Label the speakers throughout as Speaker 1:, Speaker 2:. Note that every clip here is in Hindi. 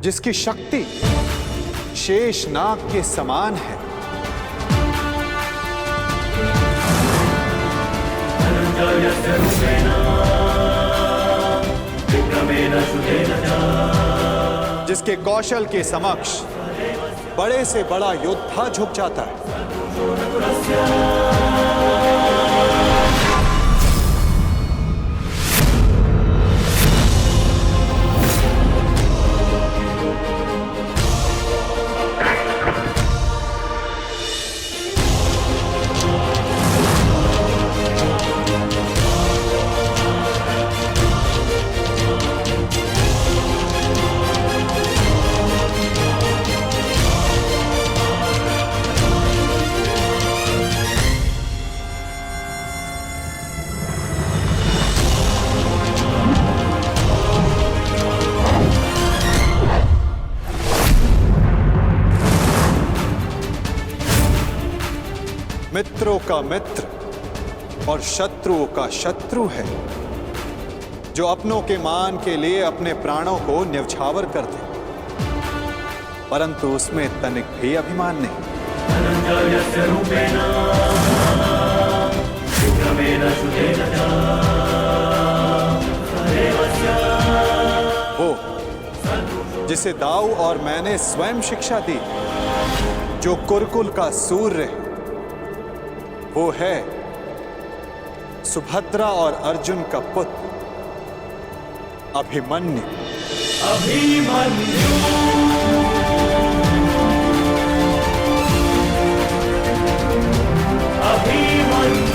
Speaker 1: जिसकी शक्ति शेष नाग के समान है, जिसके कौशल के समक्ष बड़े से बड़ा योद्धा झुक जाता है। मित्रों का मित्र और शत्रुओं का शत्रु है, जो अपनों के मान के लिए अपने प्राणों को न्यौछावर कर दे, परंतु उसमें तनिक भी अभिमान नहीं। वो जिसे दाऊ और मैंने स्वयं शिक्षा दी, जो कुरुकुल का सूर्य है, वो है सुभद्रा और अर्जुन का पुत्र अभिमन्यु। अभिमन्यु अभिमन्यु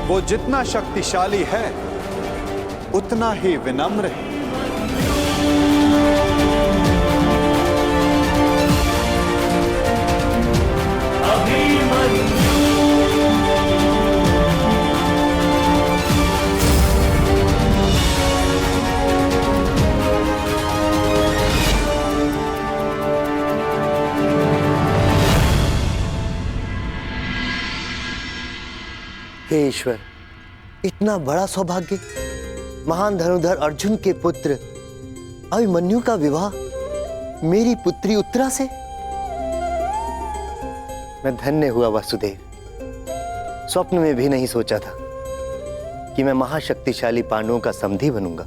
Speaker 1: वो जितना शक्तिशाली है उतना ही विनम्र है।
Speaker 2: हे ईश्वर, इतना बड़ा सौभाग्य, महान धनुर्धर अर्जुन के पुत्र अभिमन्यु का विवाह मेरी पुत्री उत्तरा से। मैं धन्य हुआ वासुदेव। स्वप्न में भी नहीं सोचा था कि मैं महाशक्तिशाली पांडवों का समधी बनूंगा।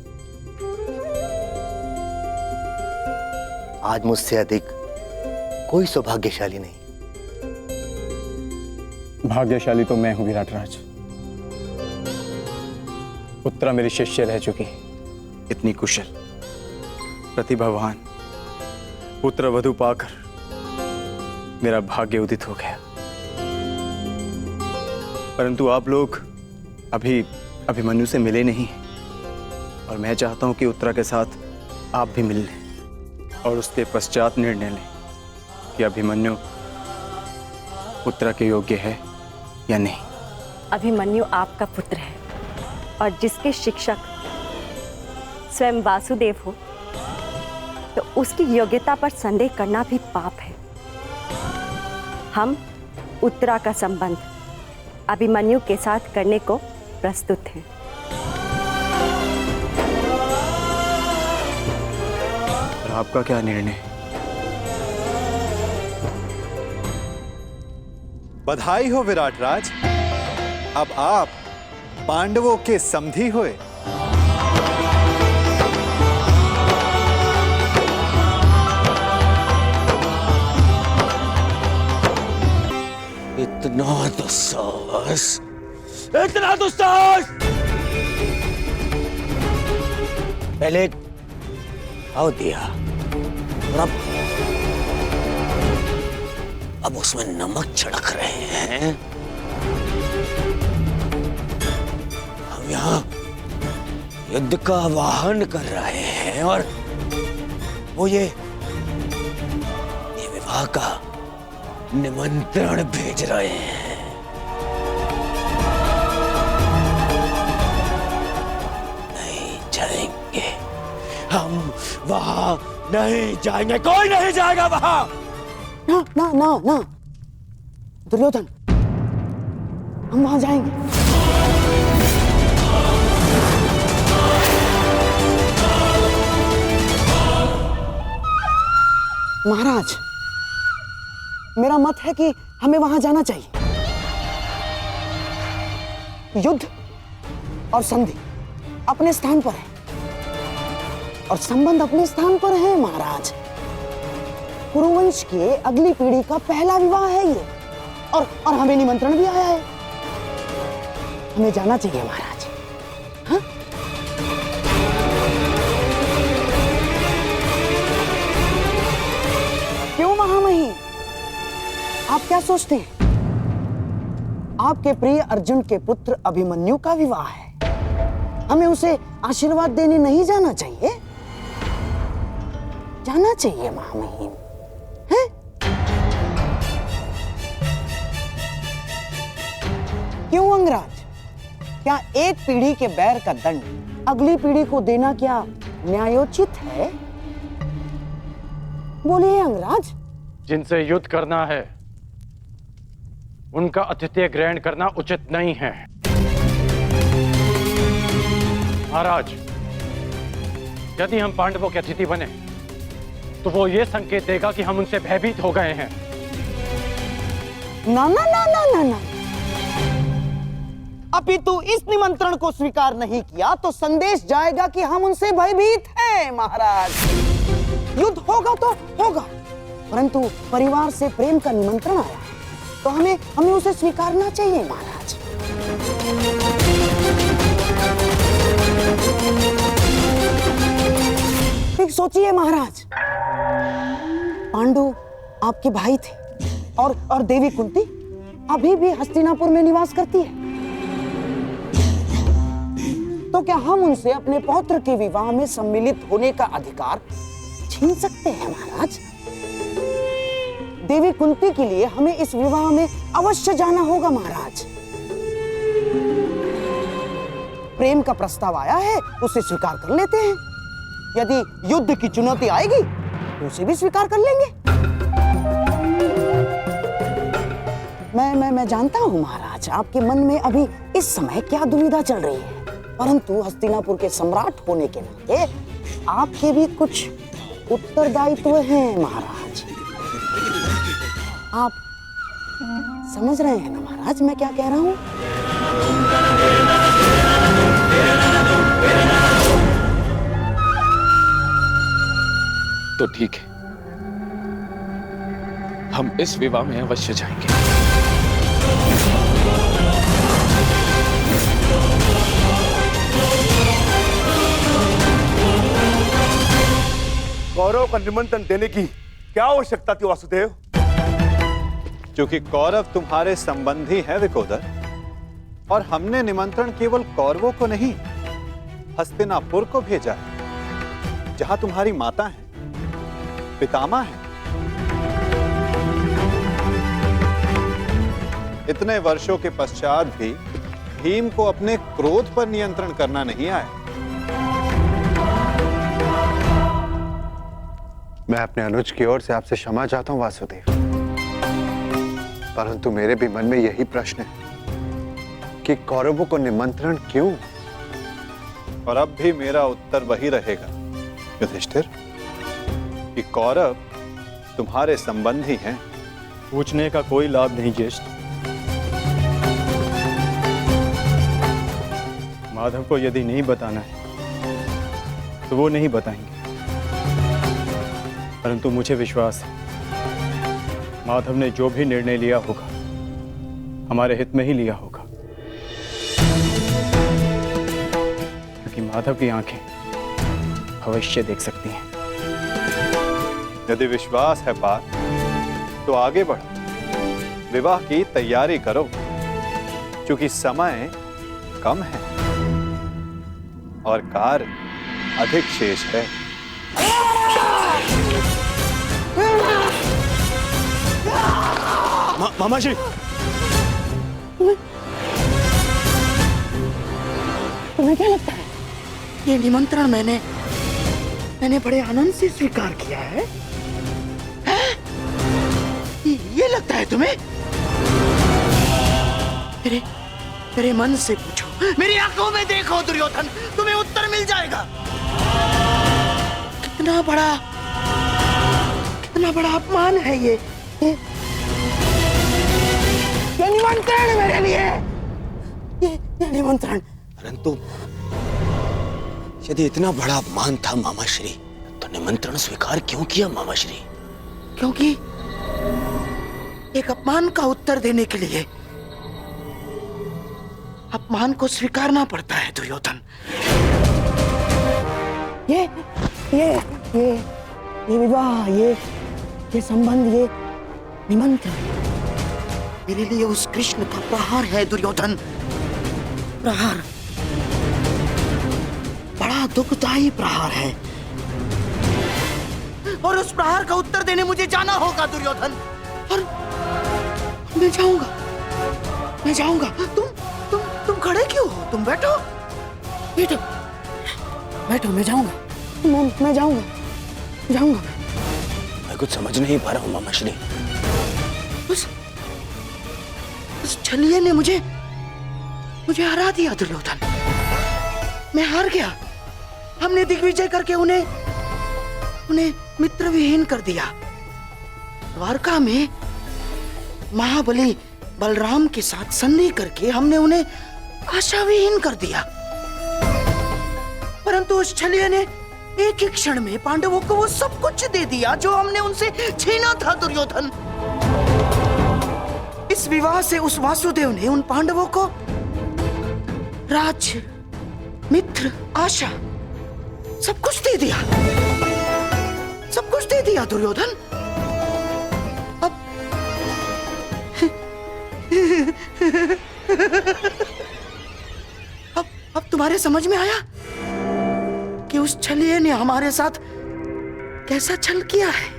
Speaker 2: आज मुझसे अधिक कोई सौभाग्यशाली नहीं।
Speaker 3: भाग्यशाली तो मैं हूं विराटराज। उत्तरा मेरी शिष्य रह चुकी, इतनी कुशल प्रतिभावान पुत्र वधू पाकर मेरा भाग्य उदित हो गया। परंतु आप लोग अभी अभिमन्यु से मिले नहीं, और मैं चाहता हूं कि उत्तरा के साथ आप भी मिल लें और उसके पश्चात निर्णय लें कि अभिमन्यु उत्तरा के योग्य है या नहीं।
Speaker 4: अभिमन्यु आपका पुत्र है, और जिसके शिक्षक स्वयं वासुदेव हो, तो उसकी योग्यता पर संदेह करना भी पाप है। हम उत्तरा का संबंध अभिमन्यु के साथ करने को प्रस्तुत हैं।
Speaker 3: और आपका क्या निर्णय?
Speaker 1: बधाई हो विराटराज, अब आप पांडवों के समधी हुए।
Speaker 5: इतना दुस्साहस, इतना दुस्साहस! पहले आओ दिया, और अब उसमें नमक छिड़क रहे हैं। हम यहाँ युद्ध का आह्वान कर रहे हैं, और वो ये विवाह का निमंत्रण भेज रहे हैं। नहीं जाएंगे हम वहां, नहीं जाएंगे, कोई नहीं जाएगा वहां।
Speaker 6: ना ना ना ना दुर्योधन, हम वहां जाएंगे। महाराज, मेरा मत है कि हमें वहां जाना चाहिए। युद्ध और संधि अपने स्थान पर है और संबंध अपने स्थान पर है महाराज। कुरुवंश के अगली पीढ़ी का पहला विवाह है ये, और हमें निमंत्रण भी आया है। हमें जाना चाहिए महाराज। हाँ? क्यों महामहिम, आप क्या सोचते हैं? आपके प्रिय अर्जुन के पुत्र अभिमन्यु का विवाह है, हमें उसे आशीर्वाद देने नहीं जाना चाहिए? जाना चाहिए महामहिम, है? क्यों अंगराज, क्या एक पीढ़ी के बैर का दंड अगली पीढ़ी को देना क्या न्यायोचित है? बोलिए अंगराज।
Speaker 7: जिनसे युद्ध करना है उनका आतिथ्य ग्रहण करना उचित नहीं है। महाराज, यदि हम पांडवों के अतिथि बने तो वो ये संकेत देगा कि हम उनसे भयभीत हो गए हैं।
Speaker 6: ना ना ना ना ना ना, अपितु इस निमंत्रण को स्वीकार नहीं किया तो संदेश जाएगा कि हम उनसे भयभीत हैं। महाराज, युद्ध होगा तो होगा, परंतु परिवार से प्रेम का निमंत्रण आया है तो हमें उसे स्वीकारना चाहिए महाराज। ठीक सोचिए महाराज, पांडु आपके भाई थे और देवी कुंती अभी भी हस्तिनापुर में निवास करती है, तो क्या हम उनसे अपने पौत्र के विवाह में सम्मिलित होने का अधिकार छीन सकते हैं महाराज? देवी कुंती के लिए हमें इस विवाह में अवश्य जाना होगा महाराज। प्रेम का प्रस्ताव आया है, उसे स्वीकार कर लेते हैं। यदि युद्ध की चुनौती आएगी तो उसे भी स्वीकार कर लेंगे। मैं जानता हूं महाराज, आपके मन में अभी इस समय क्या दुविधा चल रही है, परंतु हस्तिनापुर के सम्राट होने के नाते आपके भी कुछ उत्तरदायित्व हैं महाराज। आप समझ रहे हैं ना महाराज मैं क्या कह रहा हूं?
Speaker 8: तो ठीक है, हम इस विवाह में अवश्य जाएंगे।
Speaker 9: कौरव का निमंत्रण देने की क्या आवश्यकता थी वासुदेव?
Speaker 1: क्योंकि कौरव तुम्हारे संबंधी हैं विकोदर, और हमने निमंत्रण केवल कौरवों को नहीं हस्तिनापुर को भेजा है, जहां तुम्हारी माता है, पितामह है। इतने वर्षों के पश्चात भी भीम को अपने क्रोध पर नियंत्रण करना नहीं आया।
Speaker 10: मैं अपने अनुज की ओर से आपसे क्षमा चाहता हूं वासुदेव, परंतु मेरे भी मन में यही प्रश्न है कि कौरवों को निमंत्रण क्यों?
Speaker 1: और अब भी मेरा उत्तर वही रहेगा युधिष्ठिर, कि कौरव तुम्हारे संबंधी हैं।
Speaker 3: पूछने का कोई लाभ नहीं ज्येष्ठ। माधव को यदि नहीं बताना है तो वो नहीं बताएंगे, परंतु मुझे विश्वास है माधव ने जो भी निर्णय लिया होगा हमारे हित में ही लिया होगा, क्योंकि माधव की आंखें भविष्य देख सकती हैं।
Speaker 1: यदि विश्वास है बात तो आगे बढ़ो, विवाह की तैयारी करो, क्योंकि समय कम है और कार्य अधिक शेष है।
Speaker 9: मामा जी,
Speaker 6: तुम्हें क्या लगता है ये निमंत्रण मैंने बड़े आनंद से स्वीकार किया है? हैं? ये लगता है तुम्हें? मेरे मन से पूछो, मेरी आंखों में देखो दुर्योधन, तुम्हें उत्तर मिल जाएगा। कितना कितना बड़ा अपमान है ये निमंत्रण मेरे लिए, ये निमंत्रण।
Speaker 5: परंतु यदि इतना बड़ा अपमान था मामाश्री, तो निमंत्रण स्वीकार क्यों किया मामाश्री?
Speaker 6: क्योंकि एक अपमान का उत्तर देने के लिए अपमान को स्वीकारना पड़ता है दुर्योधन। ये विवाह, ये संबंध, ये निमंत्रण मेरे लिए उस कृष्ण का प्रहार है दुर्योधन। प्रहार, बड़ा दुखदायी प्रहार है, और उस प्रहार का उत्तर देने मुझे जाना होगा दुर्योधन। और मैं जाऊंगा। तुम खड़े क्यों हो? तुम बैठो, मैं जाऊंगा। मैं जाऊंगा।
Speaker 5: मैं कुछ समझ नहीं पा रहा हूं मामाश्री।
Speaker 6: उस छलिए ने मुझे हरा दिया दुर्योधन। मैं हार गया। हमने दिग्विजय करके उन्हें मित्र विहीन कर दिया। द्वारका में महाबली बलराम के साथ संधि करके हमने उन्हें आशा विहीन कर दिया। परंतु उस छलिए ने एक ही क्षण में पांडवों को वो सब कुछ दे दिया जो हमने उनसे छीना था दुर्योधन। इस विवाह से उस वासुदेव ने उन पांडवों को राज्य, मित्र, आशा सब कुछ दे दिया। सब कुछ दे दिया दुर्योधन। अब तुम्हारे समझ में आया कि उस छलिए ने हमारे साथ कैसा छल किया है।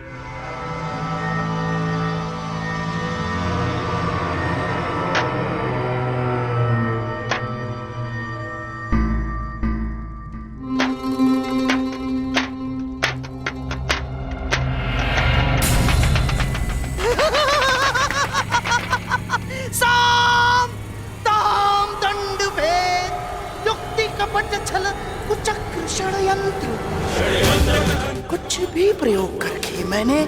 Speaker 6: साम ताम दंड भेद युक्ति कपट छल कुचक्र षड्यंत्र, कुछ भी प्रयोग करके मैंने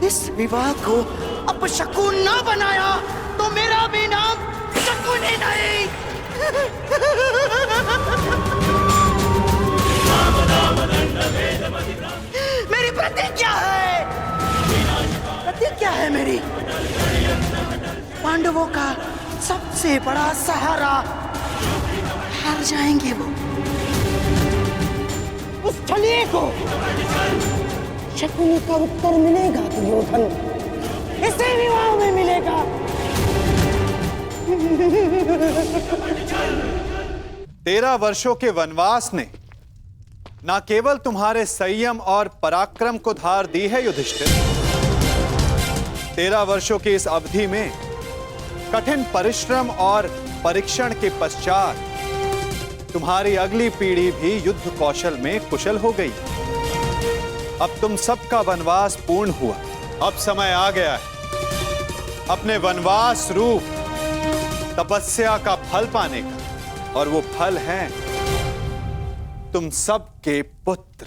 Speaker 6: इस विवाह को अपशकुन न बनाया तो मेरा भी नाम शकुन ही नहीं। मेरी प्रतिज्ञा है मेरी, पांडवों का सबसे बड़ा सहारा, हार जाएंगे वो। उस छलिए को शकुनी का उत्तर मिलेगा दुर्योधन, इसे विवाह में मिलेगा।
Speaker 1: 13 वर्षों के वनवास ने न केवल तुम्हारे संयम और पराक्रम को धार दी है युधिष्ठिर, 13 वर्षों की इस अवधि में कठिन परिश्रम और परीक्षण के पश्चात तुम्हारी अगली पीढ़ी भी युद्ध कौशल में कुशल हो गई। अब तुम सबका वनवास पूर्ण हुआ। अब समय आ गया है अपने वनवास रूप तपस्या का फल पाने का, और वो फल है तुम सबके पुत्र।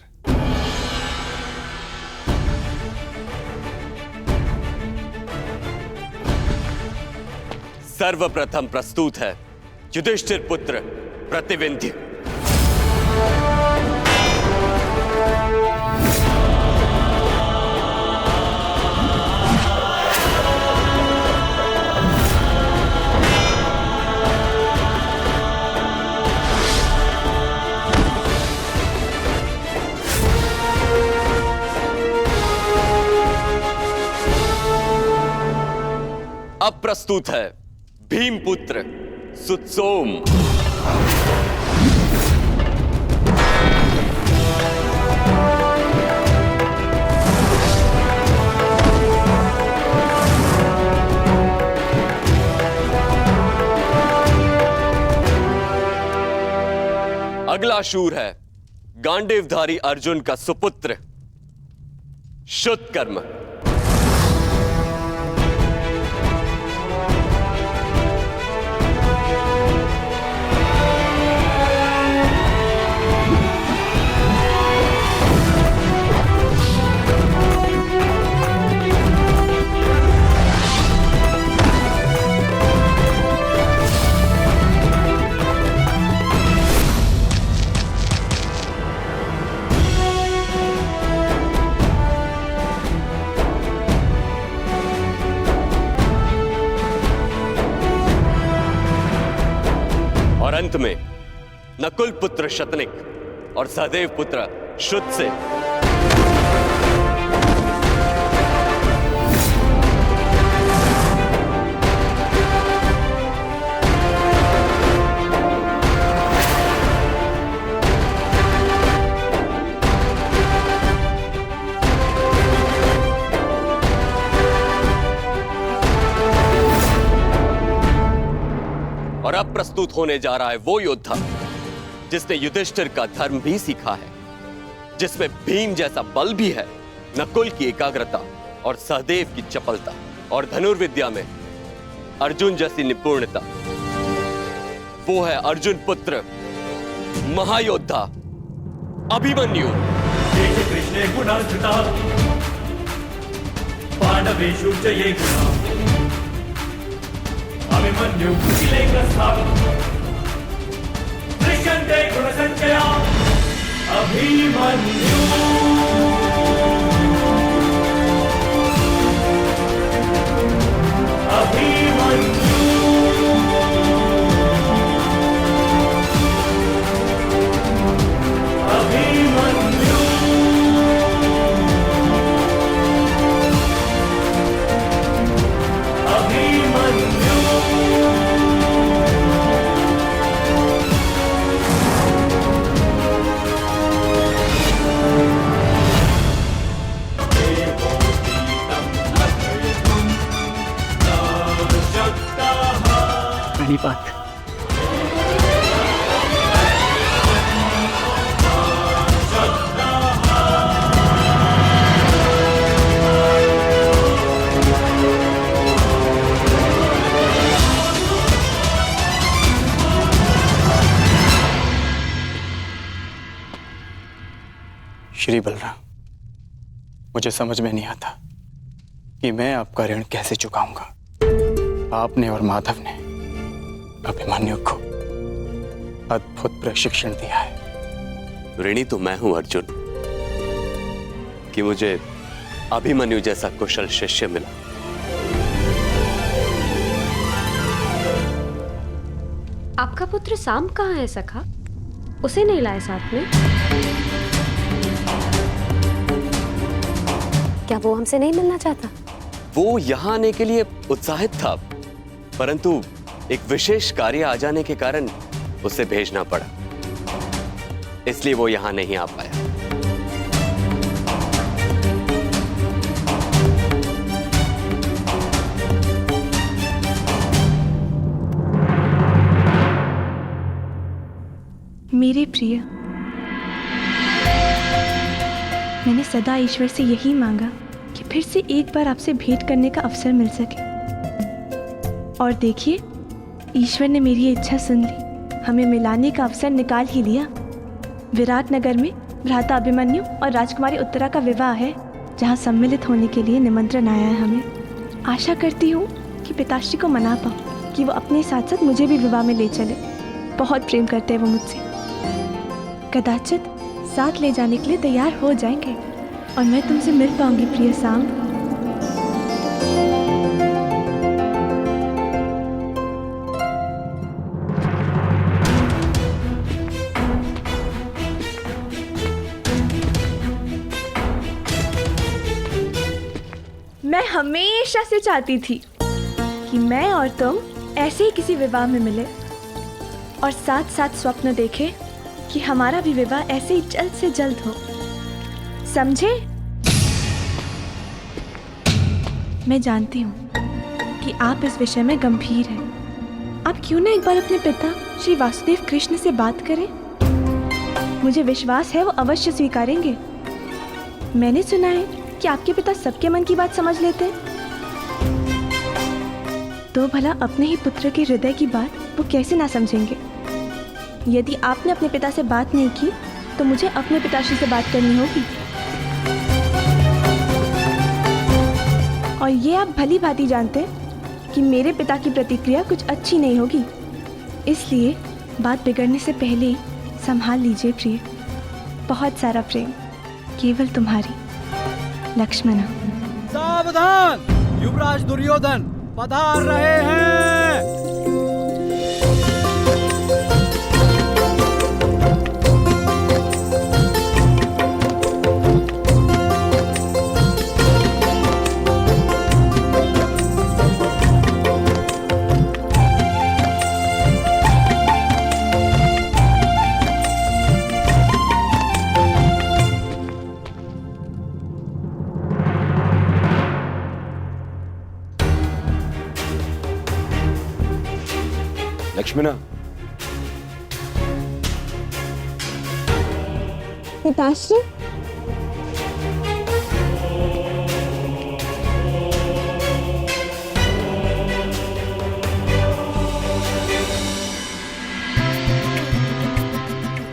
Speaker 11: सर्वप्रथम प्रस्तुत है युधिष्ठिर पुत्र प्रतिविंध्य। अब प्रस्तुत है भीमपुत्र सुत्सोम। अगला शूर है गांडीवधारी अर्जुन का सुपुत्र शुतकर्म। अंत में नकुल पुत्र शतनिक और सहदेव पुत्र शुद्ध से और अब प्रस्तुत होने जा रहा है वो योद्धा जिसने युधिष्ठिर का धर्म भी सीखा है, जिसमें भीम जैसा बल भी है, नकुल की एकाग्रता और सहदेव की चपलता और धनुर्विद्या में अर्जुन जैसी निपुणता। वो है अर्जुन पुत्र महायोद्धा अभिमन्यु।
Speaker 12: कृष्णे गुणार्जिता पांडवेषु च ये गुणा अभिमन्यु कुटिलेकस्था दृश्यन्ते गुणसञ्चया अभिमन्यु। अभिमन्यु अभिमन्यु अभिमन्यु।
Speaker 3: प्रणिपात। श्री बलराम, मुझे समझ में नहीं आता कि मैं आपका ऋण कैसे चुकाऊंगा। आपने और माधव ने अभिमन्यु को अद्भुत प्रशिक्षण दिया है।
Speaker 11: ऋणी तो मैं हूं अर्जुन कि मुझे अभिमन्यु जैसा कुशल शिष्य मिला।
Speaker 13: आपका पुत्र साम कहाँ है सखा? उसे नहीं लाए साथ में?
Speaker 4: क्या वो हमसे नहीं मिलना चाहता?
Speaker 11: वो यहां आने के लिए उत्साहित था, परंतु एक विशेष कार्य आ जाने के कारण उसे भेजना पड़ा, इसलिए वो यहां नहीं आ पाया।
Speaker 14: मेरे प्रिय, मैंने सदा ईश्वर से यही मांगा कि फिर से एक बार आपसे भेंट करने का अवसर मिल सके, और देखिए ईश्वर ने मेरी इच्छा सुन ली। हमें मिलाने का अवसर निकाल ही लिया। विराट नगर में भ्राता अभिमन्यु और राजकुमारी उत्तरा का विवाह है, जहां सम्मिलित होने के लिए निमंत्रण आया है हमें। आशा करती हूँ कि पिताश्री को मना पाऊँ कि वो अपने साथ साथ मुझे भी विवाह में ले चले। बहुत प्रेम करते हैं वो मुझसे। कदाचित साथ ले जाने के लिए तैयार हो जाएंगे और मैं तुमसे मिल पाऊंगी प्रिय साम। मैं हमेशा से चाहती थी कि मैं और तुम ऐसे ही किसी विवाह में मिले और साथ साथ स्वप्न देखें कि हमारा भी विवाह ऐसे ही जल्द से जल्द हो। समझे? मैं जानती हूँ कि आप इस विषय में गंभीर हैं। आप क्यों ना एक बार अपने पिता श्री वासुदेव कृष्ण से बात करें? मुझे विश्वास है वो अवश्य स्वीकारेंगे। मैंने सुना है कि आपके पिता सबके मन की बात समझ लेते हैं। तो भला अपने ही पुत्र के हृदय की बात वो कैसे ना समझेंगे? यदि आपने अपने पिता से बात नहीं की तो मुझे अपने पिताश्री से बात करनी होगी। और ये आप भली भांति जानते हैं कि मेरे पिता की प्रतिक्रिया कुछ अच्छी नहीं होगी, इसलिए बात बिगड़ने से पहले ही संभाल लीजिए प्रिय। बहुत सारा प्रेम, केवल तुम्हारी लक्ष्मणा।
Speaker 15: सावधान, युवराज दुर्योधन पधार रहे हैं।
Speaker 5: लक्ष्मणा,
Speaker 6: पिताश्री,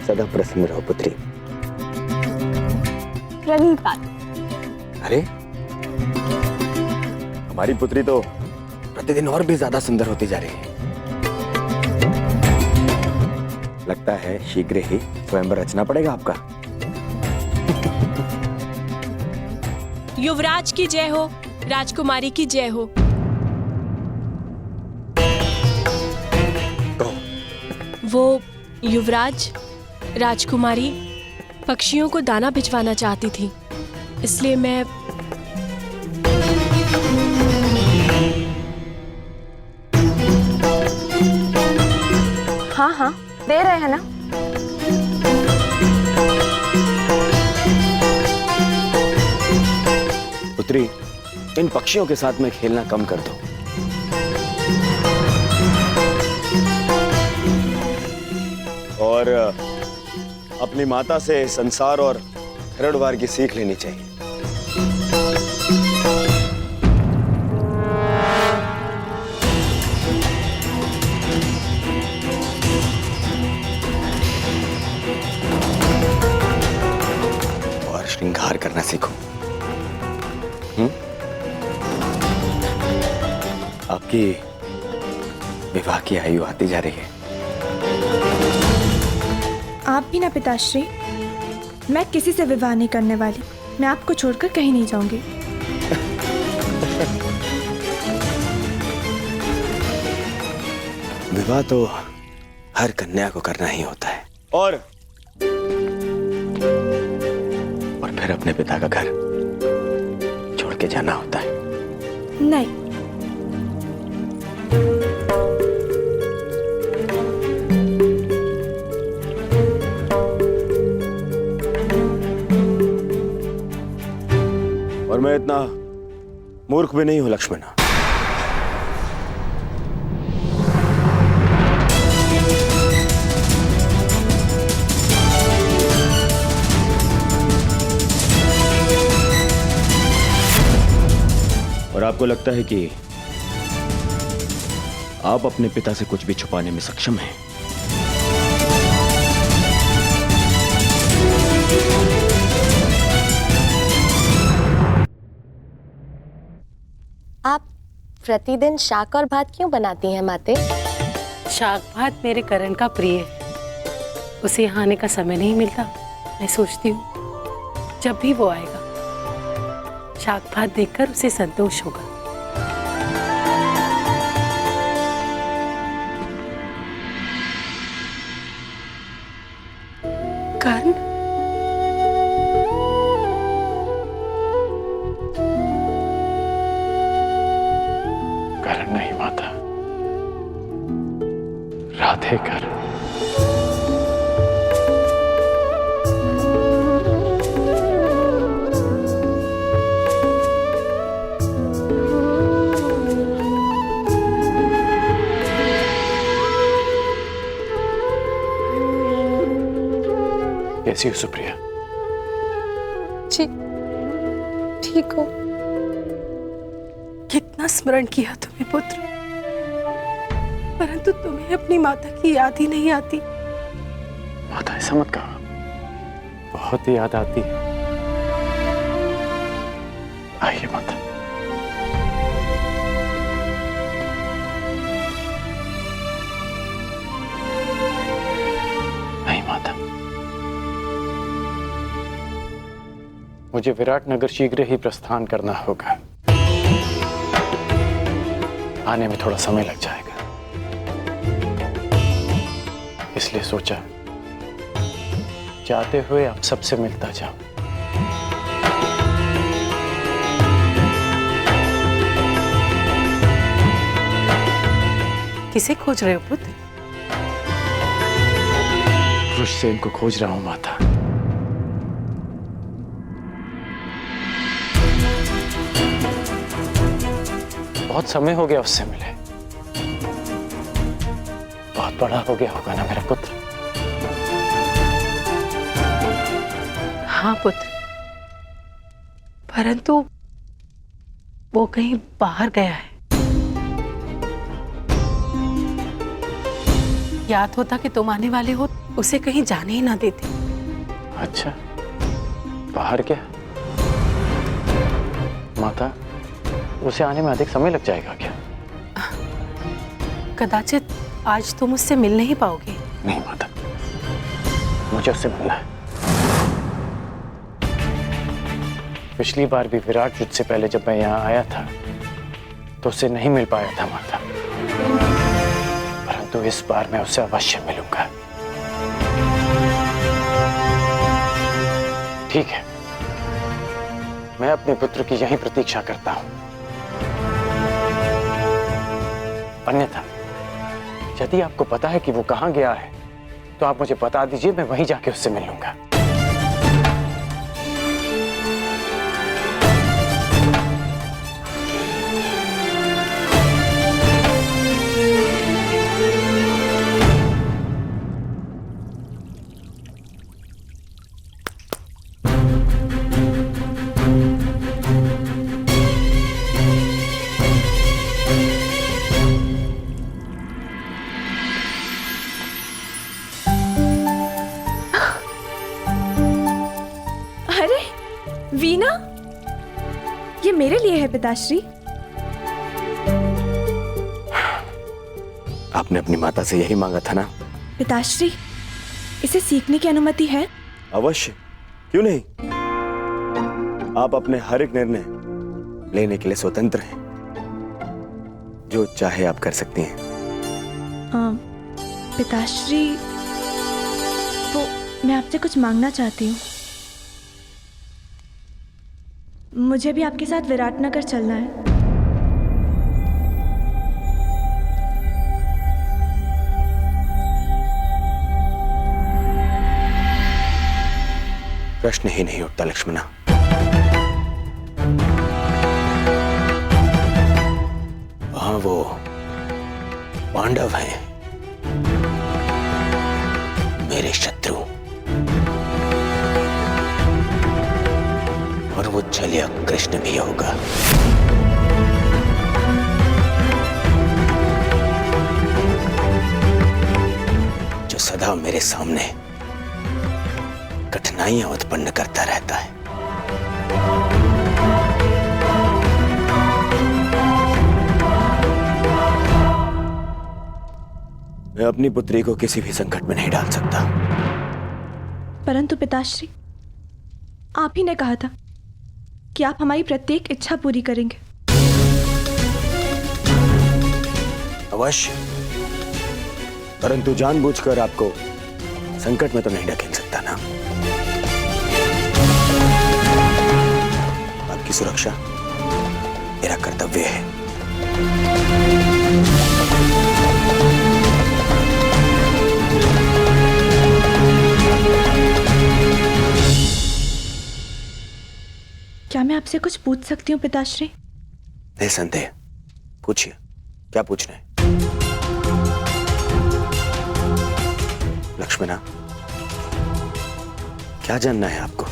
Speaker 5: सदा प्रसन्न रहो पुत्री।
Speaker 6: रविपाल,
Speaker 5: अरे, हमारी पुत्री तो प्रतिदिन और भी ज्यादा सुंदर होती जा रही है। लगता है शीघ्र ही स्वयंवर रचना पड़ेगा आपका।
Speaker 16: युवराज की जय हो, राजकुमारी की जय हो। वो युवराज, राजकुमारी पक्षियों को दाना भिजवाना चाहती थी, इसलिए मैं
Speaker 4: हाँ हाँ दे रहे हैं ना।
Speaker 5: पुत्री, इन पक्षियों के साथ में खेलना कम कर दो। और अपनी माता से संसार और खरड़वार की सीख लेनी चाहिए। और श्रृंगार करना सीखो। आपकी विवाह की आयु आती जा रही है।
Speaker 14: आप भी ना पिताश्री। मैं किसी से विवाह नहीं करने वाली। मैं आपको छोड़कर कहीं नहीं जाऊंगी।
Speaker 5: विवाह तो हर कन्या को करना ही होता है। और फिर अपने पिता का घर छोड़ के जाना होता है।
Speaker 14: नहीं,
Speaker 5: और मैं इतना मूर्ख भी नहीं हूं लक्ष्मणा। और आपको लगता है कि आप अपने पिता से कुछ भी छुपाने में सक्षम हैं?
Speaker 17: आप प्रतिदिन शाक और भात क्यों बनाती हैं माते?
Speaker 18: शाक भात मेरे करण का प्रिय है। उसे यहाँ आने का समय नहीं मिलता। मैं सोचती हूँ जब भी वो आएगा शाक भात देखकर उसे संतोष होगा। कर्ण,
Speaker 7: कर्ण नहीं माता, राधे कर्ण। कैसी हो सुप्रिया?
Speaker 18: जी ठीक हो। कितना स्मरण किया तुम्हें पुत्र, परंतु तुम्हें अपनी माता की याद ही नहीं आती।
Speaker 7: माता ऐसा मत कहो, बहुत याद आती है। आइए माता। नहीं माता, मुझे विराटनगर शीघ्र ही प्रस्थान करना होगा। आने में थोड़ा समय लग जाएगा, इसलिए सोचा जाते हुए आप सबसे मिलता जाऊं।
Speaker 18: किसे खोज रहे हो पुत्र?
Speaker 7: वृषसेन को खोज रहा हूं माता। बहुत समय हो गया उससे मिले, बहुत बहुत बड़ा हो गया होगा ना मेरा पुत्र?
Speaker 18: हाँ पुत्र, परंतु वो कहीं बाहर गया है। याद होता कि तुम आने वाले हो, उसे कहीं जाने ही ना देते।
Speaker 7: अच्छा, बाहर क्या? माता, उसे आने में अधिक समय लग जाएगा क्या?
Speaker 18: कदाचित आज तुम उससे मिल नहीं पाओगे।
Speaker 7: नहीं माता, मुझे उससे मिलना है। पिछली बार भी विराट युद्ध से पहले जब मैं यहाँ आया था तो उससे नहीं मिल पाया था माता, परंतु इस बार मैं उससे अवश्य मिलूंगा। ठीक है, मैं अपने पुत्र की यही प्रतीक्षा करता हूं। अन्यथा यदि आपको पता है कि वो कहां गया है तो आप मुझे बता दीजिए, मैं वहीं जाके उससे मिल लूंगा।
Speaker 14: वीणा, ये मेरे लिए है पिताश्री।
Speaker 5: आपने अपनी माता से यही मांगा था ना?
Speaker 14: पिताश्री, इसे सीखने की अनुमति है?
Speaker 5: अवश्य, क्यों नहीं? आप अपने हर एक निर्णय लेने के लिए स्वतंत्र हैं। जो चाहे आप कर सकती हैं।
Speaker 14: पिताश्री, तो मैं आपसे कुछ मांगना चाहती हूँ। मुझे भी आपके साथ विराटनगर चलना है।
Speaker 5: प्रश्न ही नहीं उठता लक्ष्मणा। वहां वो पांडव हैं, मेरे शत्रु, और वो छलिया कृष्ण भी होगा। जो सदा मेरे सामने कठिनाइयां उत्पन्न करता रहता है। मैं अपनी पुत्री को किसी भी संकट में नहीं डाल सकता।
Speaker 14: परंतु पिताश्री, आप ही ने कहा था कि आप हमारी प्रत्येक इच्छा पूरी करेंगे।
Speaker 5: अवश्य, परंतु जानबूझकर आपको संकट में तो नहीं ढकेल सकता ना। आपकी सुरक्षा मेरा कर्तव्य है।
Speaker 14: क्या मैं आपसे कुछ पूछ सकती हूँ पिताश्री?
Speaker 5: निसंदेह, पूछिए, क्या पूछना है? लक्ष्मणा, क्या जानना है आपको?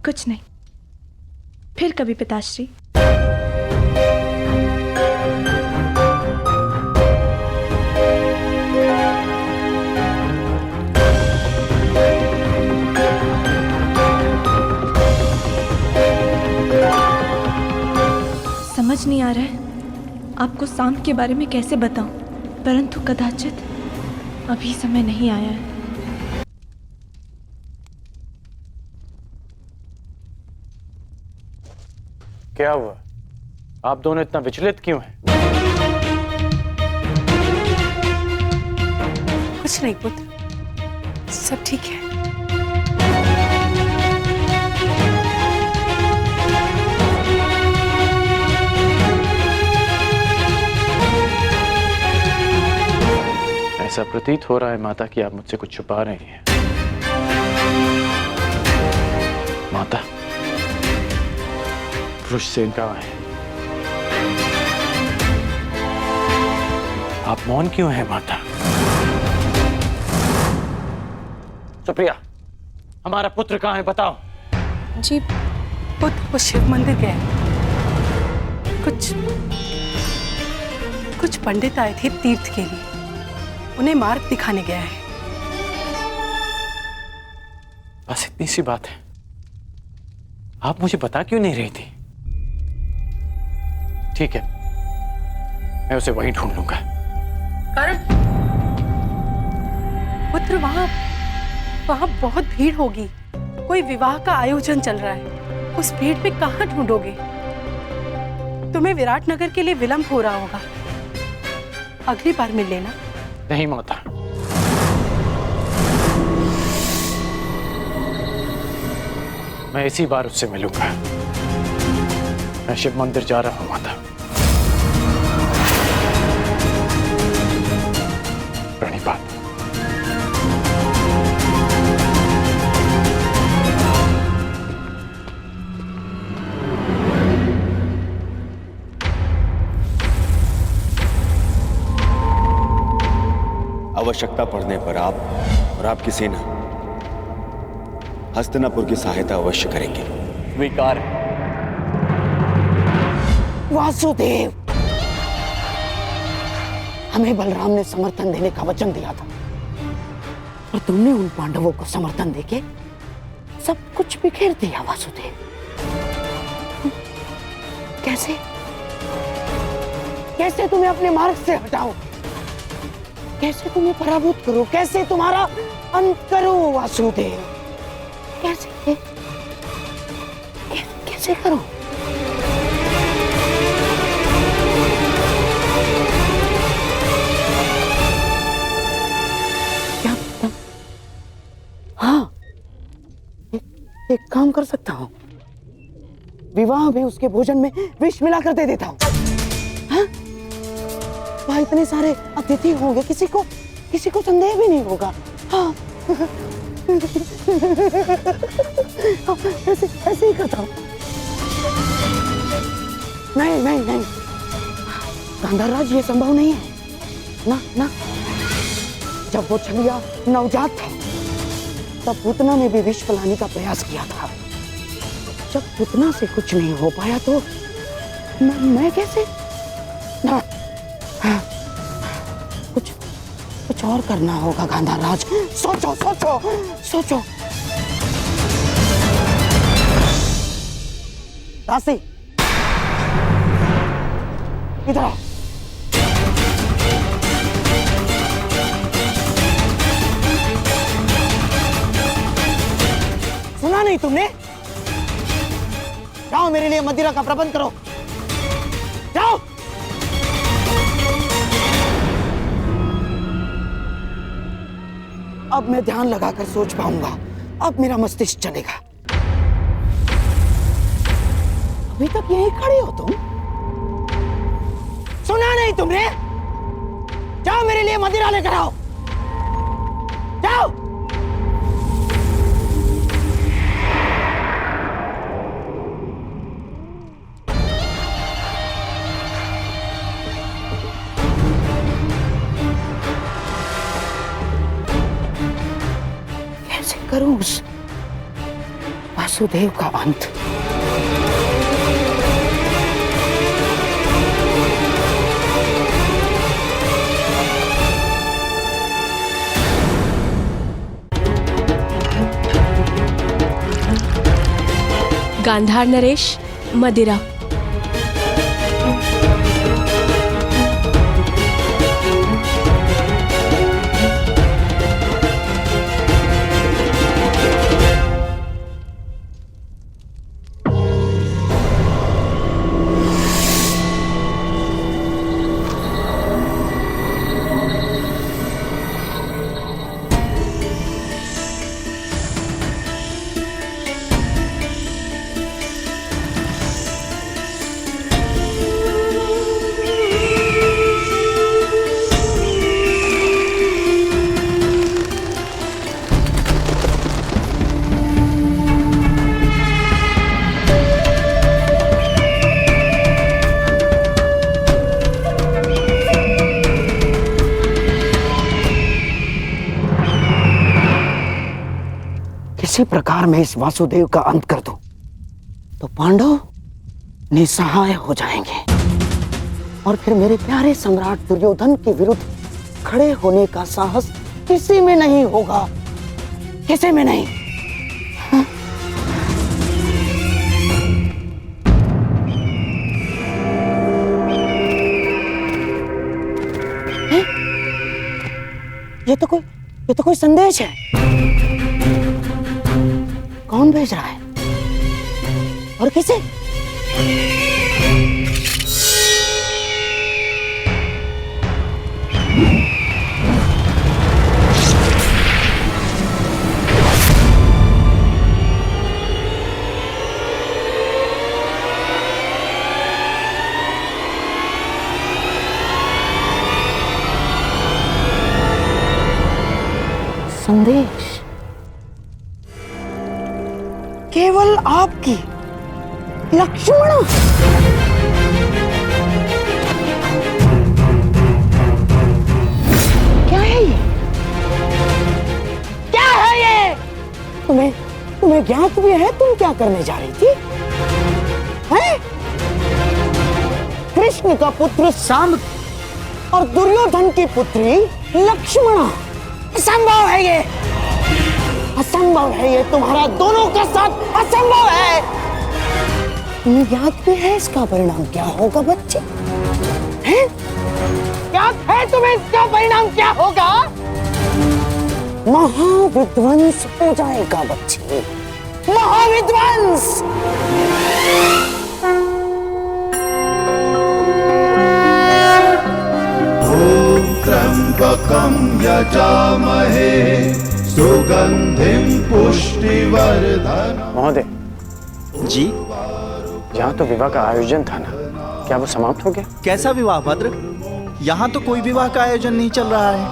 Speaker 14: कुछ नहीं, फिर कभी पिताश्री। समझ नहीं आ रहा है आपको शांत के बारे में कैसे बताऊं, परंतु कदाचित अभी समय नहीं आया है।
Speaker 7: क्या हुआ? आप दोनों इतना विचलित क्यों हैं?
Speaker 18: कुछ नहीं पुत्र, सब ठीक है।
Speaker 7: ऐसा प्रतीत हो रहा है माता कि आप मुझसे कुछ छुपा रही हैं। माता, वृषसेन कहाँ है? आप मौन क्यों हैं माता? सुप्रिया, हमारा पुत्र कहाँ है बताओ।
Speaker 18: जी पुत्र वो शिव मंदिर गए। कुछ पंडित आए थे तीर्थ के लिए, उन्हें मार्ग दिखाने गया है।
Speaker 7: बस इतनी सी बात है। आप मुझे बता क्यों नहीं रही थी? ठीक है, मैं उसे वहीं ढूंढ लूंगा।
Speaker 18: करण, पुत्र वहां बहुत भीड़ होगी। कोई विवाह का आयोजन चल रहा है। उस भीड़ में कहां ढूंढोगे? तुम्हें विराटनगर के लिए विलंब हो रहा होगा। अगली बार मिल लेना।
Speaker 7: नहीं माता, मैं इसी बार उससे मिलूंगा। मैं शिव मंदिर जा रहा हूं माता। प्रणिपात।
Speaker 5: आवश्यकता पड़ने पर आप और आपकी सेना हस्तिनापुर की सहायता अवश्य करेंगे।
Speaker 11: स्वीकार है।
Speaker 6: वासुदेव, हमें बलराम ने समर्थन देने का वचन दिया था और तुमने उन पांडवों को समर्थन देके सब कुछ बिखेर दिया। वासुदेव, कैसे कैसे तुम्हें अपने मार्ग से हटाओ, कैसे तुम्हें पराभूत करूं, कैसे तुम्हारा अंत करूं वासुदेव, कैसे करूं? क्या हाँ, एक काम कर सकता हूं। विवाह में उसके भोजन में विष मिलाकर दे देता हूं। हाँ? वहां इतने सारे अतिथि होंगे, किसी को संदेह भी नहीं होगा। हाँ। ऐसे ही करता हूं। नहीं, गांधारराज, ये संभव नहीं है। ना, जब वो छलिया नवजात था तब पूतना ने भी विष पिलाने का प्रयास किया था। जब पूतना से कुछ नहीं हो पाया तो मैं कैसे? ना, कुछ और करना होगा गांधारराज। सोचो। दासी, इधर आओ। सुना नहीं तुमने? जाओ, मेरे लिए मदिरा का प्रबंध करो। जाओ। अब मैं ध्यान लगाकर सोच पाऊंगा। अब मेरा मस्तिष्क चलेगा। अभी तक यहीं खड़े हो तुम? सुना नहीं तुमने? जाओ, मेरे लिए मदिरा लेकर आओ। जाओ। करूं उस वासुदेव का अंत?
Speaker 16: गांधार नरेश, मदिरा।
Speaker 6: किसी प्रकार मैं इस वासुदेव का अंत कर दूं, तो पांडव निसहाय हो जाएंगे और फिर मेरे प्यारे सम्राट दुर्योधन के विरुद्ध खड़े होने का साहस किसी में नहीं होगा, किसी में नहीं। हाँ? ये तो कोई संदेश है। कौन भेज रहा है और किसे? संदेश केवल आपकी लक्ष्मण। क्या है ये? क्या है ये? तुम्हें ज्ञात भी है तुम क्या करने जा रही थी? हैं? कृष्ण का पुत्र सांब और दुर्योधन की पुत्री लक्ष्मणा। असंभव है ये, असंभव है ये, तुम्हारा दोनों का साथ असंभव है। तुम्हें याद भी है इसका परिणाम क्या होगा बच्चे? हैं? याद है तुम्हें इसका परिणाम क्या होगा? महाविध्वंस हो जाएगा बच्चे, महाविध्वंस।
Speaker 12: त्र्यंबकं यजामहे सुगंधिं पुष्टिवर्धनम्।
Speaker 5: महोदय जी, यहाँ तो विवाह का आयोजन था ना, क्या वो समाप्त हो गया?
Speaker 19: कैसा विवाह भद्र? यहाँ तो कोई विवाह का आयोजन नहीं चल रहा है।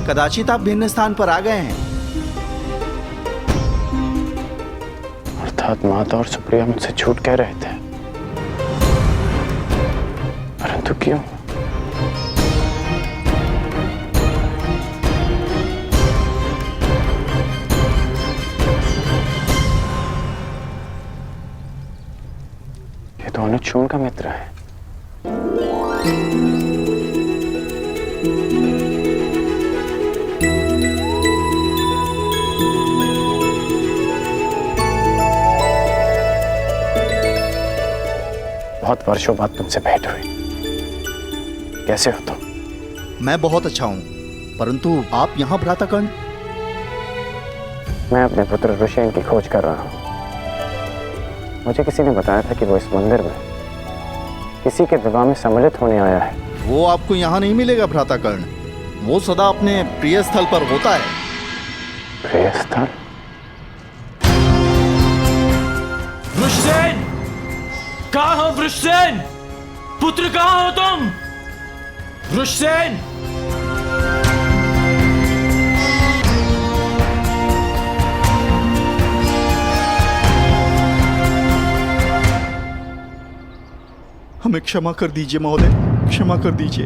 Speaker 19: कदाचित आप भिन्न स्थान पर आ गए हैं।
Speaker 5: अर्थात माता और सुप्रिया मुझसे झूठ कह रहे थे, परंतु क्यों? ये तो अनुचूर्ण का मित्र है। बहुत वर्षों बाद तुमसे भेंट हुई। कैसे हो तुम?
Speaker 19: मैं बहुत अच्छा हूँ, परंतु आप यहाँ भ्राताकर्ण?
Speaker 5: मैं अपने पुत्र ऋषेन की खोज कर रहा हूँ। मुझे किसी ने बताया था कि वो इस मंदिर में किसी के विवाह में सम्मिलित होने आया है।
Speaker 19: वो आपको यहाँ नहीं मिलेगा भ्राताकर्ण, वो सदा अपने प्रिय स्थल पर होता है।
Speaker 5: प्रिय स्थल?
Speaker 12: वृषसेन, कहाँ हो वृषसेन? पुत्र कहाँ हो तुम? वृषसेन!
Speaker 19: हमें क्षमा कर दीजिए महोदय, क्षमा कर दीजिए।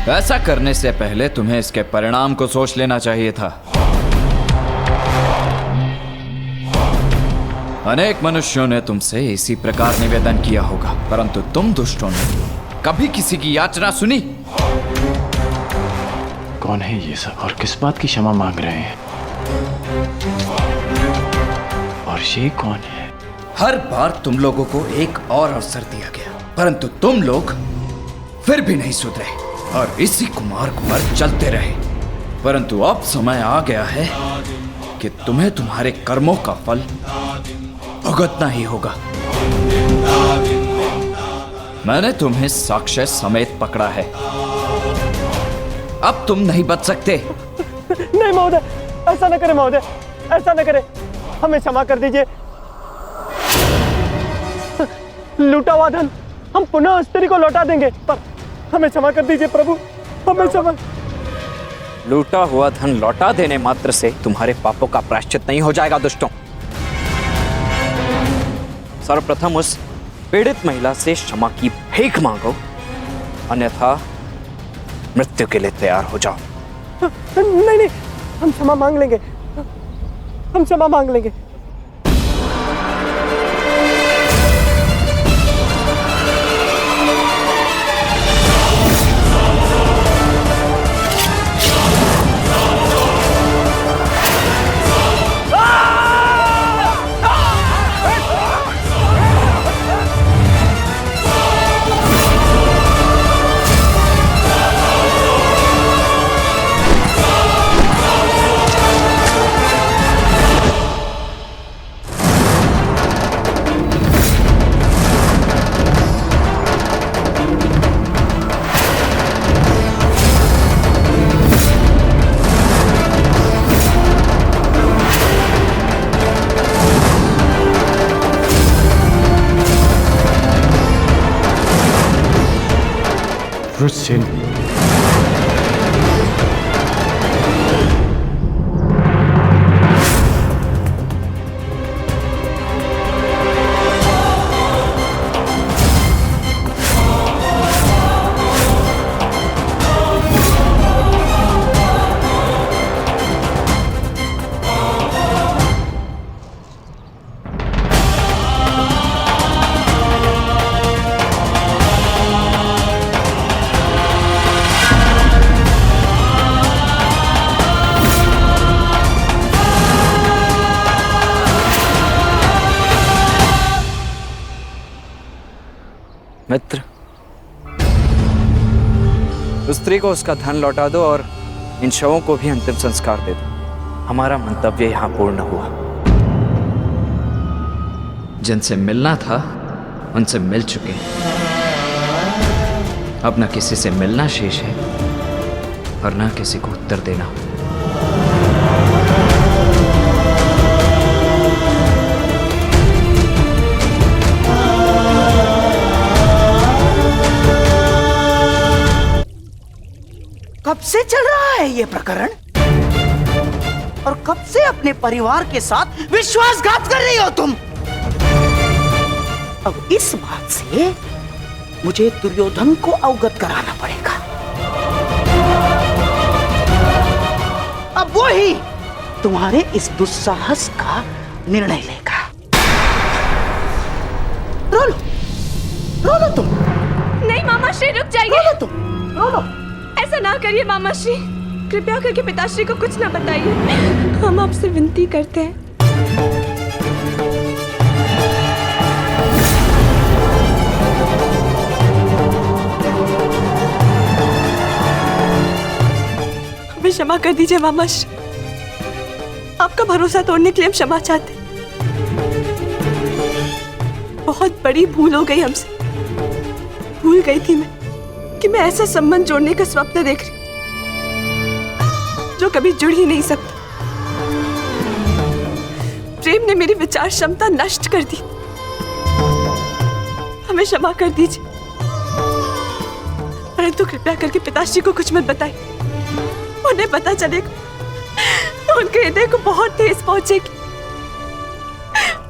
Speaker 20: ऐसा करने से पहले तुम्हें इसके परिणाम को सोच लेना चाहिए था। अनेक मनुष्यों ने तुमसे इसी प्रकार निवेदन किया होगा, परंतु तुम दुष्टों ने कभी किसी की याचना सुनी?
Speaker 5: कौन है ये सब और किस बात की क्षमा मांग रहे हैं? और ये कौन है?
Speaker 20: हर बार तुम लोगों को एक और अवसर दिया गया, परंतु तुम लोग फिर भी नहीं सुधरे और इसी कुमार्ग पर चलते रहे। परंतु अब समय आ गया है कि तुम्हें तुम्हारे कर्मों का फल भुगतना ही होगा। मैंने तुम्हें साक्ष्य समेत पकड़ा है, अब तुम नहीं बच सकते।
Speaker 21: नहीं महोदय, ऐसा न करें महोदय, ऐसा न करें, हमें क्षमा कर दीजिए। लूटा हुआ धन हम पुनः स्त्री को लौटा देंगे, पर हमें क्षमा कर दीजिए प्रभु, हमें क्षमा।
Speaker 22: लूटा हुआ धन लौटा देने मात्र से तुम्हारे पापों का प्रायश्चित नहीं हो जाएगा दुष्टों। सर्वप्रथम उस पीड़ित महिला से क्षमा की भीख मांगो, अन्यथा मृत्यु के लिए तैयार हो जाओ।
Speaker 21: नहीं नहीं, हम क्षमा मांग लेंगे, हम क्षमा मांग लेंगे।
Speaker 7: वृषसेन,
Speaker 22: मित्र, उस स्त्री को उसका धन लौटा दो और इन शवों को भी अंतिम संस्कार दे दो। हमारा मंतव्य यहां पूर्ण हुआ।
Speaker 20: जिनसे मिलना था उनसे मिल चुके, अब न किसी से मिलना शेष है और न किसी को उत्तर देना।
Speaker 6: कब से चल रहा है ये प्रकरण? और कब से अपने परिवार के साथ विश्वासघात कर रही हो तुम? अब इस बात से मुझे दुर्योधन को अवगत कराना पड़ेगा। अब वो ही तुम्हारे इस दुस्साहस का निर्णय लेगा। रो लो तुम।
Speaker 14: नहीं मामा श्री, रुक जाइए।
Speaker 6: रो लो तुम, रो लो।
Speaker 14: ऐसा ना करिए मामा श्री, कृपया करके पिताश्री को कुछ ना बताइए, हम आपसे विनती करते हैं। हमें क्षमा कर दीजिए मामा श्री, आपका भरोसा तोड़ने के लिए हम क्षमा चाहते हैं। बहुत बड़ी भूल हो गई हमसे। भूल गई थी मैं कि मैं ऐसा संबंध जोड़ने का स्वप्न देख रही जो कभी जुड़ ही नहीं सकता। प्रेम ने मेरी विचार क्षमता नष्ट कर दी। हमें क्षमा कर दीजिए, परंतु कृपया करके पिताश्री को कुछ मत बताइए। उन्हें पता चलेगा तो उनके हृदय को बहुत ठेस पहुंचेगी।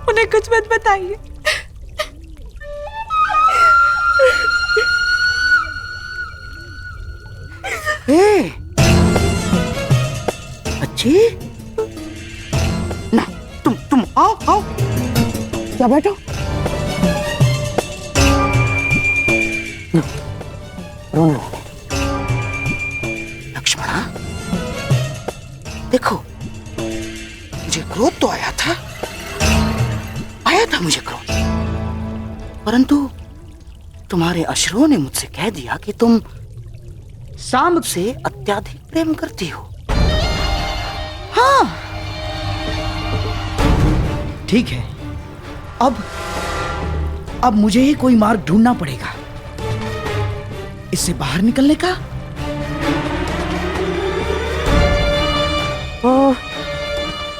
Speaker 14: उन्हें कुछ मत बताइए।
Speaker 6: अच्छी ना, तुम आओ। क्या बैठो, रोना। लक्ष्मणा, देखो, मुझे क्रोध तो आया था मुझे क्रोध, परंतु तुम्हारे अश्रुओं ने मुझसे कह दिया कि तुम सांब से अत्याधिक प्रेम करती हो। हाँ, ठीक है। अब मुझे ही कोई मार्ग ढूंढना पड़ेगा इससे बाहर निकलने का।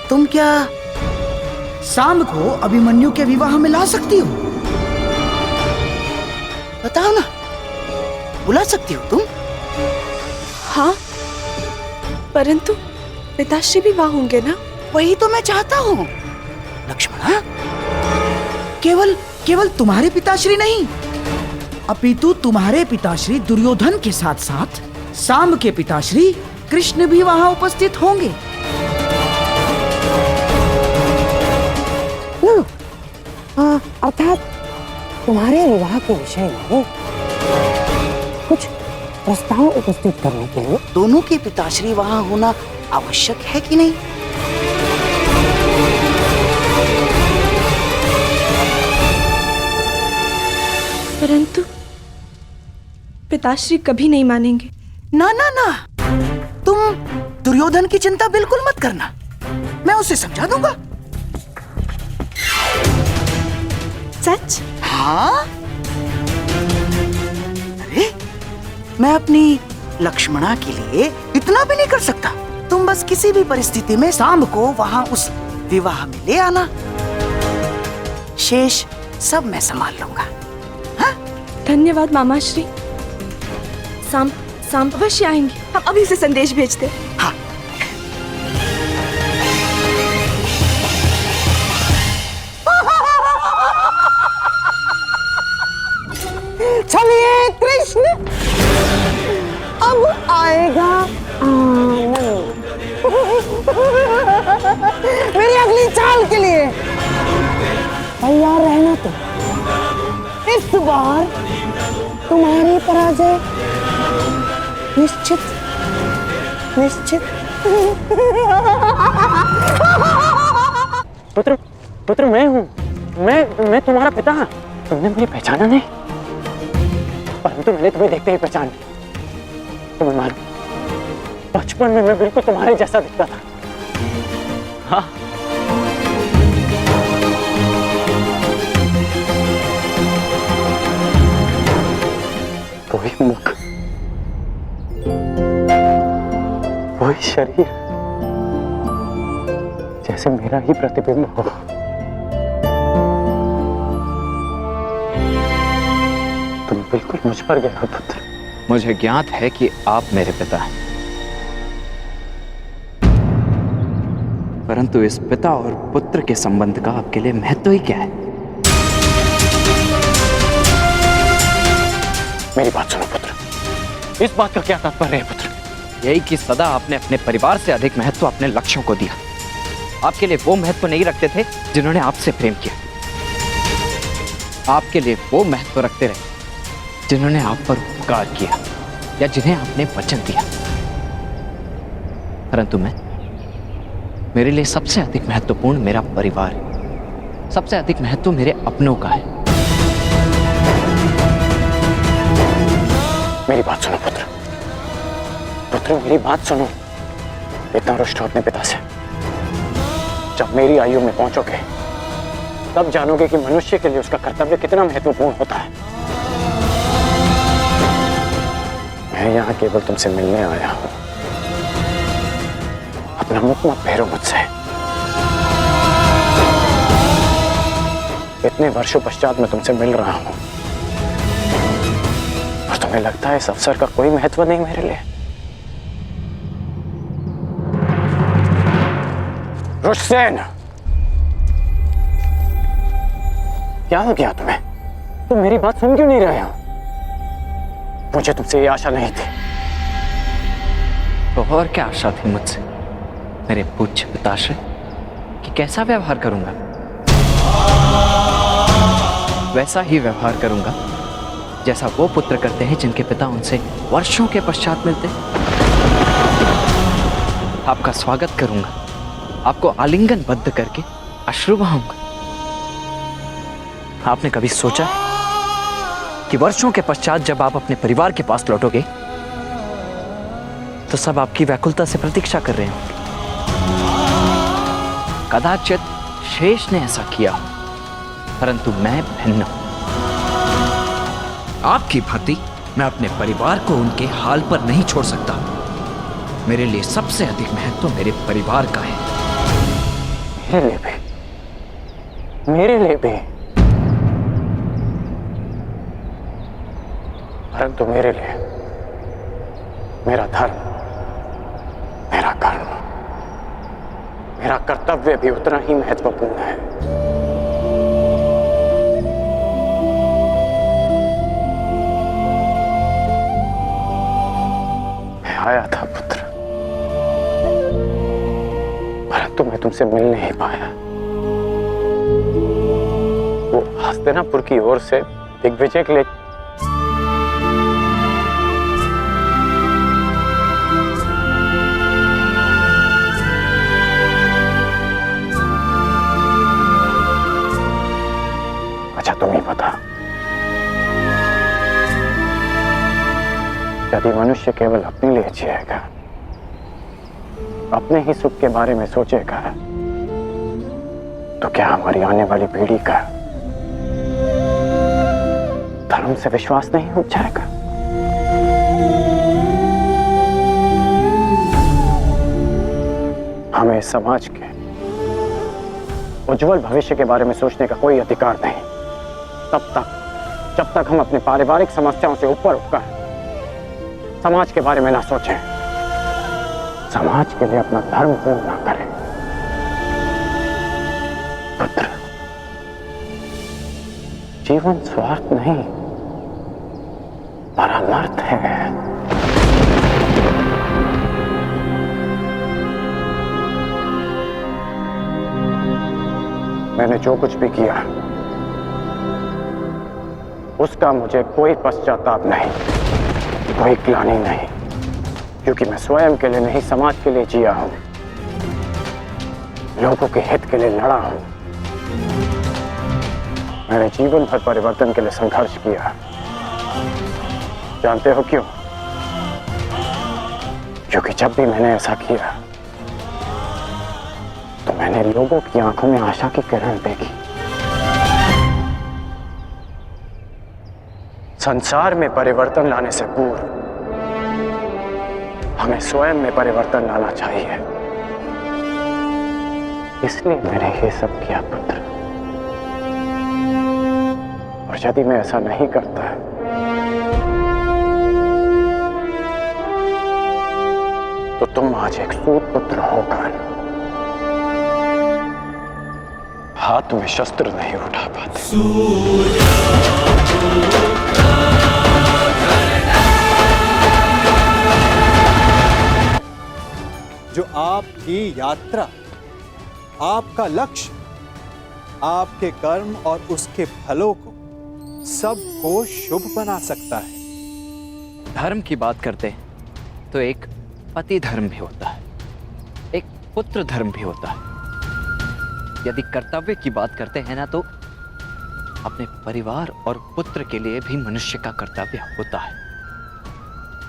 Speaker 6: तुम क्या सांब को अभिमन्यु के विवाह में ला सकती हो? बताओ ना, बुला सकती हो तुम?
Speaker 14: हाँ, परंतु पिताश्री भी वहां होंगे ना?
Speaker 6: वही तो मैं चाहता हूँ लक्ष्मणा। केवल
Speaker 2: केवल तुम्हारे पिताश्री नहीं, अपितु तुम्हारे पिताश्री दुर्योधन के साथ साथ सांब के पिताश्री कृष्ण भी वहां उपस्थित होंगे।
Speaker 6: अर्थात तुम्हारे विवाह के विषय में कुछ प्रस्ताव उपस्थित करने के लिए
Speaker 2: दोनों के पिताश्री वहां होना आवश्यक है कि नहीं?
Speaker 14: परंतु पिताश्री कभी नहीं मानेंगे।
Speaker 2: ना ना ना, तुम दुर्योधन की चिंता बिल्कुल मत करना, मैं उसे समझा दूंगा।
Speaker 14: सच?
Speaker 2: हाँ, अरे मैं अपनी लक्ष्मणा के लिए इतना भी नहीं कर सकता। तुम बस किसी भी परिस्थिति में सांब को वहां उस विवाह में ले आना, शेष सब मैं संभाल लूंगा। हाँ?
Speaker 14: धन्यवाद मामाश्री। सांब अवश्य आएंगे, हम अभी से संदेश भेजते।
Speaker 2: हाँ।
Speaker 6: चलिए कृष्ण, अब आएगा आनंद। मेरी अगली चाल के लिए तैयार रहना। तो इस बार तुम्हारी पराजय निश्चित निश्चित।
Speaker 21: पुत्र मैं हूँ, मैं तुम्हारा पिता। तुमने मुझे पहचाना नहीं, परंतु मैंने तुम्हें देखते ही पहचान लिया। तुम्हें मालूम, बचपन में मैं बिल्कुल तुम्हारे जैसा दिखता था। हाँ, वही मुख, वही शरीर, जैसे मेरा ही प्रतिबिंब हो। तुम बिल्कुल मुझ पर गए हो पुत्र।
Speaker 22: मुझे ज्ञात है कि आप मेरे पिता हैं, परंतु इस पिता और पुत्र के संबंध का आपके लिए महत्व ही क्या है?
Speaker 21: मेरी बात सुनो पुत्र, इस बात का क्या तात्पर्य है पुत्र?
Speaker 22: यही कि सदा आपने अपने परिवार से अधिक महत्व अपने लक्ष्यों को दिया। आपके लिए वो महत्व नहीं रखते थे जिन्होंने आपसे प्रेम किया, आपके लिए वो महत्व रखते रहे जिन्होंने आप पर उपकार किया या जिन्हें आपने वचन दिया। परंतु मेरे लिए सबसे अधिक महत्वपूर्ण मेरा परिवार है, सबसे अधिक महत्व मेरे अपनों का है।
Speaker 21: मेरी बात सुनो पुत्र, मेरी बात सुनो। इतना रुष्ट हो अपने पिता से। जब मेरी आयु में पहुंचोगे तब जानोगे कि मनुष्य के लिए उसका कर्तव्य कितना महत्वपूर्ण होता है। मैं यहाँ केवल तुमसे मिलने आया हूं, अपना मुख मत फेरो मुझसे। इतने वर्षों पश्चात मैं तुमसे मिल रहा हूं और तुम्हें लगता है इस अवसर का कोई महत्व नहीं मेरे लिए? रुष्सेन, क्या हो गया तुम्हें? तुम मेरी बात सुन क्यों नहीं रहे हो? मुझे तुमसे ये आशा नहीं थी।
Speaker 22: तो और क्या आशा थी मुझसे मेरे पूज्य पिताश्री कि कैसा व्यवहार करूंगा? वैसा ही व्यवहार करूंगा जैसा वो पुत्र करते हैं जिनके पिता उनसे वर्षों के पश्चात मिलते। आपका स्वागत करूंगा, आपको आलिंगनबद्ध करके अश्रु बहाऊंगा। आपने कभी सोचा कि वर्षों के पश्चात जब आप अपने परिवार के पास लौटोगे तो सब आपकी व्याकुलता से प्रतीक्षा कर रहे होंगे? कदाचित शेष ने ऐसा किया, परंतु मैं भिन्न हूं।
Speaker 20: आपकी भांति मैं अपने परिवार को उनके हाल पर नहीं छोड़ सकता। मेरे लिए सबसे अधिक महत्व मेरे परिवार का है।
Speaker 21: मेरे लिए भी, परंतु मेरे लिए मेरा धर्म, मेरा कर्म, मेरा कर्तव्य भी उतना ही महत्वपूर्ण है। आया था पुत्र, परंतु मैं तुमसे मिल नहीं पाया। वो हस्तिनापुर की ओर से दिग्विजय के लिए अच्छा तुम ही बता, यदि मनुष्य केवल अपने लिए जिएगा, अपने ही सुख के बारे में सोचेगा, तो क्या हमारी आने वाली पीढ़ी का धर्म से विश्वास नहीं उठ जाएगा? हमें समाज के उज्जवल भविष्य के बारे में सोचने का कोई अधिकार नहीं जब तक हम अपने पारिवारिक समस्याओं से ऊपर उठकर समाज के बारे में ना सोचें, समाज के लिए अपना धर्म पूर्ण ना करें। पुत्र, जीवन स्वार्थ नहीं, परमार्थ है। मैंने जो कुछ भी किया उसका मुझे कोई पश्चाताप नहीं, कोई ग्लानि नहीं, क्योंकि मैं स्वयं के लिए नहीं समाज के लिए जिया हूं, लोगों के हित के लिए लड़ा हूं। मैंने जीवन भर परिवर्तन के लिए संघर्ष किया। जानते हो क्यों? क्योंकि जब भी मैंने ऐसा किया तो मैंने लोगों की आंखों में आशा की किरण देखी। संसार में परिवर्तन लाने से पूर्व हमें स्वयं में परिवर्तन लाना चाहिए। इसलिए मैंने ये सब किया पुत्र, और यदि मैं ऐसा नहीं करता तो तुम आज एक सूत पुत्र होकर हाथ में शस्त्र नहीं उठा पाते।
Speaker 1: जो आपकी यात्रा, आपका लक्ष्य, आपके कर्म और उसके फलों को सबको शुभ बना सकता है।
Speaker 22: धर्म की बात करते हैं तो एक पति धर्म भी होता है, एक पुत्र धर्म भी होता है। यदि कर्तव्य की बात करते हैं ना, तो अपने परिवार और पुत्र के लिए भी मनुष्य का कर्तव्य होता है।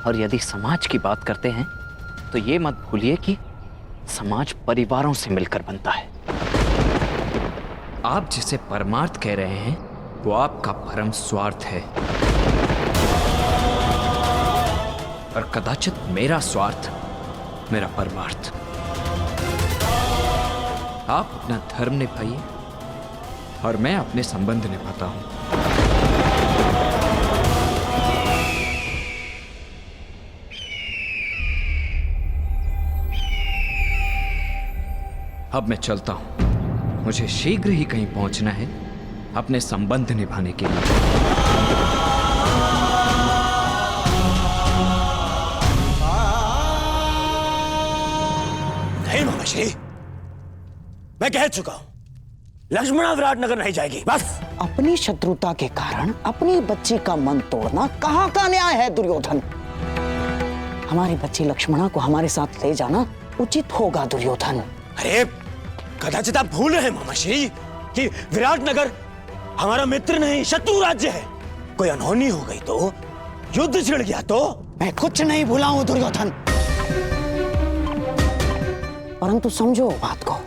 Speaker 22: और यदि समाज की बात करते हैं तो ये मत भूलिए कि समाज परिवारों से मिलकर बनता है। आप जिसे परमार्थ कह रहे हैं वो आपका परम स्वार्थ है, और कदाचित मेरा स्वार्थ मेरा परमार्थ। आप अपना धर्म निभाइए और मैं अपने संबंध निभाता हूं। अब मैं चलता हूं, मुझे शीघ्र ही कहीं पहुंचना है अपने संबंध निभाने के लिए।
Speaker 5: नहीं मामाश्री, मैं कह चुका हूं, लक्ष्मणा विराटनगर नहीं जाएगी, बस।
Speaker 6: अपनी शत्रुता के कारण अपनी बच्ची का मन तोड़ना कहाँ का न्याय है दुर्योधन? हमारी बच्ची लक्ष्मणा को हमारे साथ ले जाना उचित होगा दुर्योधन।
Speaker 5: अरे कदाचित आप भूल रहे हैं मामाश्री कि विराटनगर हमारा मित्र नहीं शत्रु राज्य है। कोई अनहोनी हो गई तो, युद्ध छिड़ गया तो?
Speaker 6: मैं कुछ नहीं भूला हूं दुर्योधन, परंतु समझो बात को,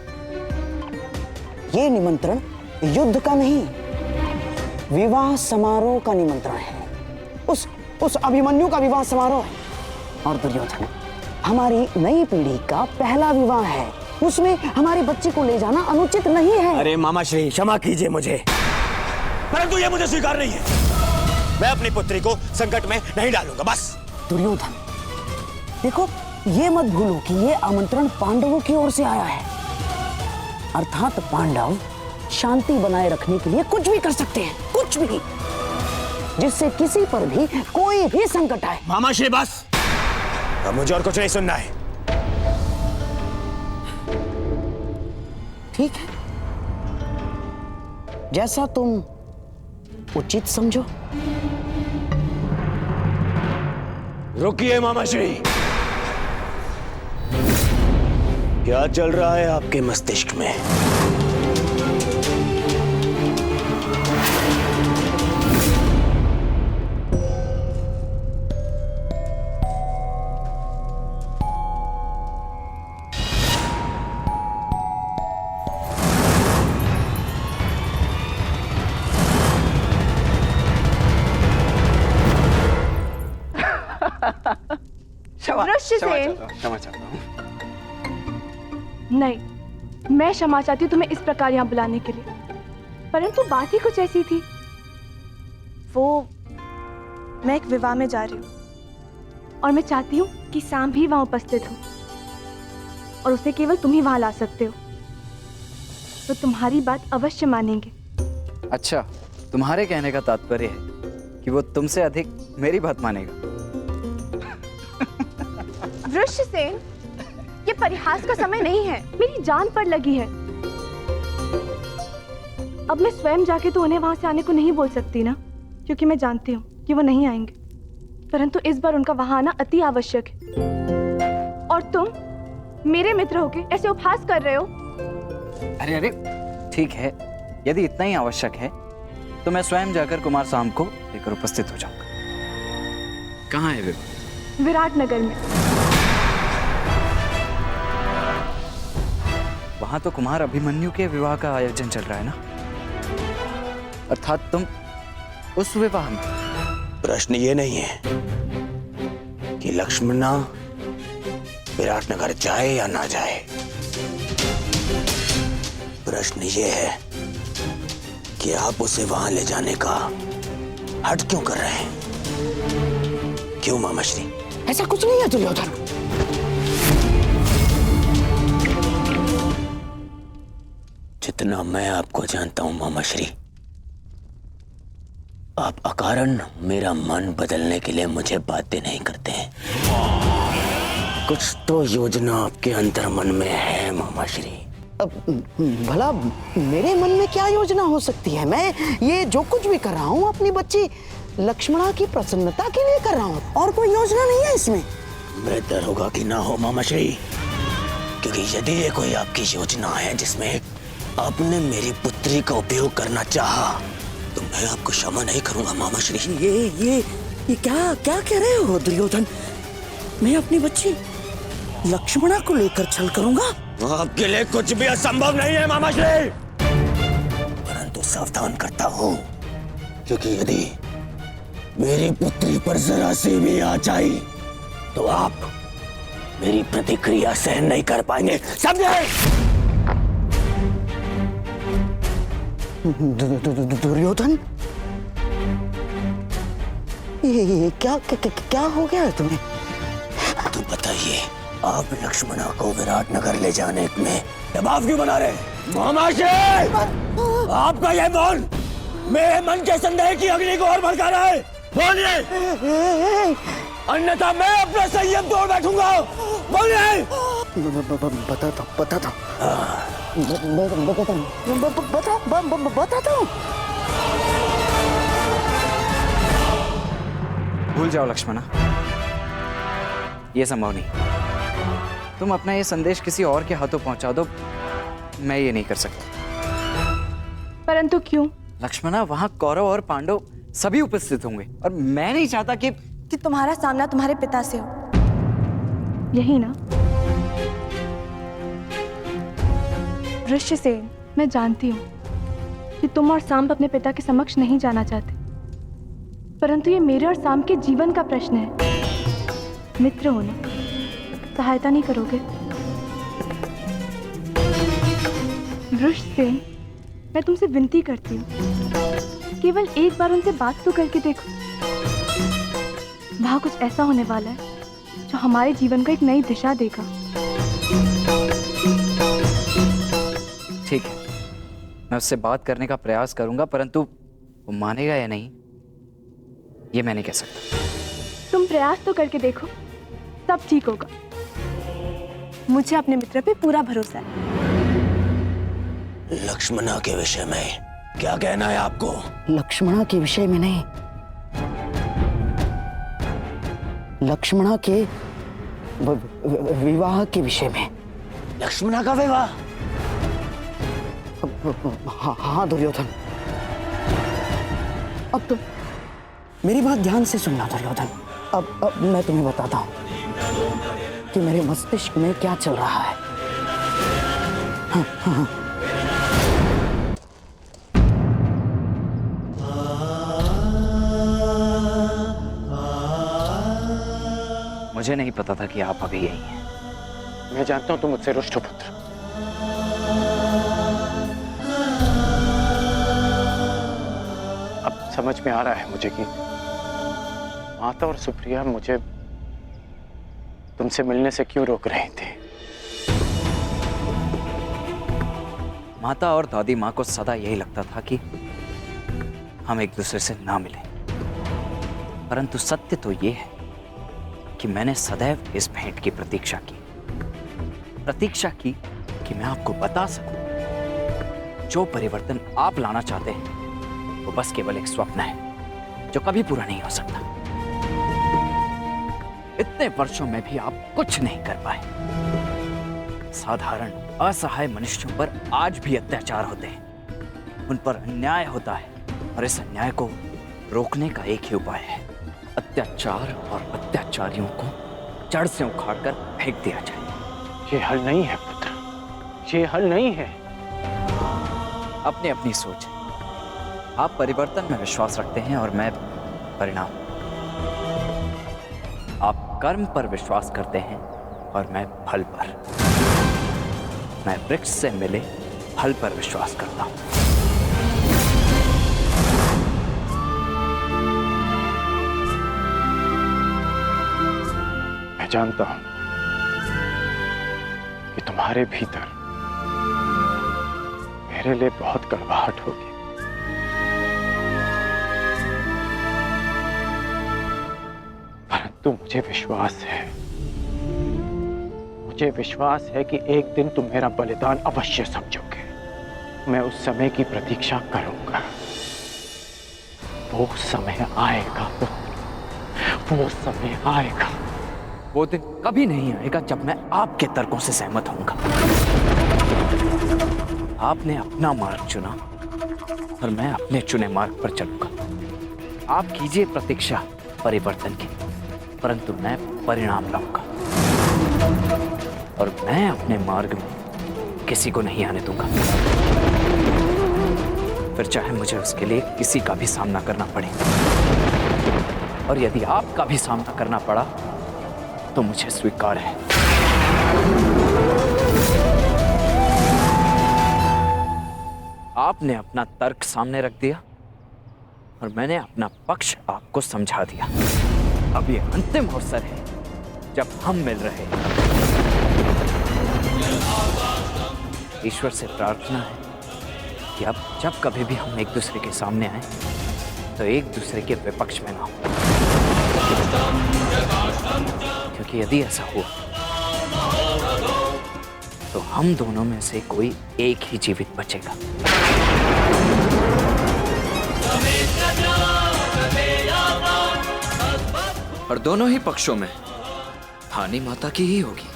Speaker 6: ये निमंत्रण युद्ध का नहीं, विवाह समारोह का निमंत्रण है। उस अभिमन्यु का विवाह समारोह है। और दुर्योधन, हमारी नई पीढ़ी का पहला विवाह है, उसमें हमारी बच्ची को ले जाना अनुचित नहीं है।
Speaker 5: अरे मामाश्री, क्षमा कीजिए मुझे, परंतु यह मुझे स्वीकार नहीं है। मैं अपनी पुत्री को संकट में नहीं डालूंगा, बस।
Speaker 6: दुर्योधन, देखो, ये मत भूलो कि ये आमंत्रण पांडवों की ओर से आया है, अर्थात पांडव शांति बनाए रखने के लिए कुछ भी कर सकते हैं, कुछ भी, जिससे किसी पर भी कोई भी संकट आए।
Speaker 5: मामाश्री बस, अब मुझे और कुछ नहीं सुनना है।
Speaker 6: ठीक है, जैसा तुम उचित समझो।
Speaker 5: रुकिए मामा श्री, क्या चल रहा है आपके मस्तिष्क में?
Speaker 3: क्षमा चाहता हूँ।
Speaker 14: नहीं, मैं क्षमा चाहती हूँ तुम्हें इस प्रकार यहाँ बुलाने के लिए, परंतु बात ही कुछ ऐसी थी। वो, मैं एक विवाह में जा रही हूँ और मैं चाहती हूँ कि सांब भी वहाँ उपस्थित हो और उसे केवल तुम ही वहाँ ला सकते हो, तो तुम्हारी बात अवश्य मानेंगे।
Speaker 22: अच्छा, तुम्हारे कहने का तात्पर्य है कि वो तुमसे अधिक मेरी बात मानेगा।
Speaker 14: वृषसेन, ये परिहास का समय नहीं है, मेरी जान पर लगी है। अब मैं स्वयं जाके तो उन्हें वहां से आने को नहीं बोल सकती ना, क्योंकि मैं जानती हूँ कि वो नहीं आएंगे, परंतु इस बार उनका वहां आना अति आवश्यक है। और तुम मेरे मित्र होके ऐसे उपहास कर रहे हो।
Speaker 22: अरे अरे, ठीक है, यदि इतना ही आवश्यक है तो मैं स्वयं जाकर कुमार सांब को लेकर उपस्थित हो जाऊंगा। कहाँ है विवाह?
Speaker 14: विराटनगर में।
Speaker 22: वहां तो कुमार अभिमन्यु के विवाह का आयोजन चल रहा है ना, अर्थात तुम उस विवाह में।
Speaker 5: प्रश्न ये नहीं है कि लक्ष्मणा विराटनगर जाए या ना जाए, प्रश्न ये है कि आप उसे वहां ले जाने का हट क्यों कर रहे हैं? क्यों मामाश्री?
Speaker 6: ऐसा कुछ नहीं है दुर्योधन।
Speaker 5: जितना मैं आपको जानता हूं मामाश्री, आप अकारण मेरा मन बदलने के लिए मुझे बातें नहीं करते हैं। कुछ तो योजना आपके अंतर मन में है मामाश्री।
Speaker 6: भला मेरे मन में क्या योजना हो सकती है? मैं ये जो कुछ भी कर रहा हूँ अपनी बच्ची लक्ष्मणा की प्रसन्नता के लिए कर रहा हूँ, और कोई योजना नहीं है इसमें।
Speaker 5: बेहतर होगा कि ना हो मामाश्री, क्योंकि यदि ये कोई आपकी योजना है जिसमें आपने मेरी पुत्री का उपयोग करना चाहा, तो मैं आपको क्षमा नहीं करूंगा मामाश्री।
Speaker 6: ये क्या कह रहे हो दुर्योधन? मैं अपनी बच्ची लक्ष्मणा को लेकर छल करूंगा?
Speaker 5: आपके लिए कुछ भी असंभव नहीं है मामाश्री, परंतु सावधान करता हूँ, क्योंकि यदि मेरी पुत्री पर जरा सी भी आँच आई तो आप मेरी प्रतिक्रिया सहन नहीं कर पाएंगे, समझे?
Speaker 6: दुर्योधन, ये क्या हो गया है तुम्हें?
Speaker 5: तो बताइए, आप लक्ष्मणा को विराटनगर ले जाने में दबाव क्यों बना रहे? मामाश्री, आपका यह मौन मेरे मन के संदेह की अग्नि को और भड़का रहा है। बोलिए, अन्यथा मैं अपना संयम तोड़ बैठूंगा। बोलिए।
Speaker 6: बताता हूँ।
Speaker 22: भूल जाओ लक्ष्मणा, ये संभव नहीं। तुम अपना ये संदेश किसी और के हाथों पहुंचा दो, मैं ये नहीं कर सकता।
Speaker 14: परंतु क्यों?
Speaker 22: लक्ष्मणा, वहां कौरव और पांडव सभी उपस्थित होंगे और मैं नहीं चाहता कि
Speaker 14: तुम्हारा सामना तुम्हारे पिता से हो, यही ना? वृषसेन, मैं जानती हूँ कि तुम और सांब अपने पिता के समक्ष नहीं जाना चाहते, परंतु ये मेरे और सांब के जीवन का प्रश्न है। मित्र हो ना, सहायता नहीं करोगे? वृषसेन, मैं तुमसे विनती करती हूँ, केवल एक बार उनसे बात तो करके देखो। वहाँ कुछ ऐसा होने वाला है जो हमारे जीवन को एक नई दिशा देगा।
Speaker 22: ठीक है, मैं उससे बात करने का प्रयास करूंगा, परंतु वो मानेगा या नहीं ये मैं नहीं कह सकता।
Speaker 14: तुम प्रयास तो करके देखो, सब ठीक होगा। मुझे अपने मित्र पे पूरा भरोसा है।
Speaker 5: लक्ष्मणा के विषय में क्या कहना है आपको?
Speaker 6: लक्ष्मणा के विषय में नहीं, लक्ष्मणा के विवाह के विषय में।
Speaker 5: लक्ष्मणा का विवाह?
Speaker 6: हाँ दुर्योधन, अब तो मेरी बात ध्यान से सुनना दुर्योधन। अब मैं तुम्हें बताता हूं कि मेरे मस्तिष्क में क्या चल रहा है। हाँ।
Speaker 22: मुझे नहीं पता था कि आप अभी यही हैं।
Speaker 7: मैं जानता हूं तुम मुझसे रुष्ट हो पुत्र। अब समझ में आ रहा है मुझे कि माता और सुप्रिया मुझे तुमसे मिलने से क्यों रोक रही थी।
Speaker 22: माता और दादी माँ को सदा यही लगता था कि हम एक दूसरे से ना मिलें, परंतु सत्य तो ये है कि मैंने सदैव इस भेंट की प्रतीक्षा की कि मैं आपको बता सकूं जो परिवर्तन आप लाना चाहते हैं वो बस केवल एक स्वप्न है जो कभी पूरा नहीं हो सकता। इतने वर्षों में भी आप कुछ नहीं कर पाए। साधारण असहाय मनुष्यों पर आज भी अत्याचार होते हैं, उन पर अन्याय होता है और इस अन्याय को रोकने का एक ही उपाय है, अत्याचार और अत्याचारियों को जड़ से उखाड़कर फेंक दिया जाए।
Speaker 7: ये हल नहीं है पुत्र, ये हल नहीं है।
Speaker 22: अपनी अपनी सोच है। आप परिवर्तन में विश्वास रखते हैं और मैं परिणाम। आप कर्म पर विश्वास करते हैं और मैं फल पर। मैं वृक्ष से मिले फल पर विश्वास करता हूं।
Speaker 7: मैं जानता हूं कि तुम्हारे भीतर मेरे लिए बहुत कड़वाहट होगी, परंतु मुझे विश्वास है कि एक दिन तुम मेरा बलिदान अवश्य समझोगे। मैं उस समय की प्रतीक्षा करूंगा। वो समय आएगा पुत्र, वो समय आएगा।
Speaker 22: वो दिन कभी नहीं आएगा जब मैं आपके तर्कों से सहमत होऊंगा। आपने अपना मार्ग चुना और मैं अपने चुने मार्ग पर चलूंगा। आप कीजिए प्रतीक्षा परिवर्तन की, परंतु मैं परिणाम लाऊंगा और मैं अपने मार्ग में किसी को नहीं आने दूंगा, फिर चाहे मुझे उसके लिए किसी का भी सामना करना पड़े। और यदि आपका भी सामना करना पड़ा तो मुझे स्वीकार है। आपने अपना तर्क सामने रख दिया और मैंने अपना पक्ष आपको समझा दिया। अब ये अंतिम अवसर है जब हम मिल रहे हैं। ईश्वर से प्रार्थना है कि अब जब कभी भी हम एक दूसरे के सामने आए तो एक दूसरे के विपक्ष में ना हो, क्योंकि यदि ऐसा हुआ तो हम दोनों में से कोई एक ही जीवित बचेगा। और दोनों ही पक्षों में हानि माता की ही होगी,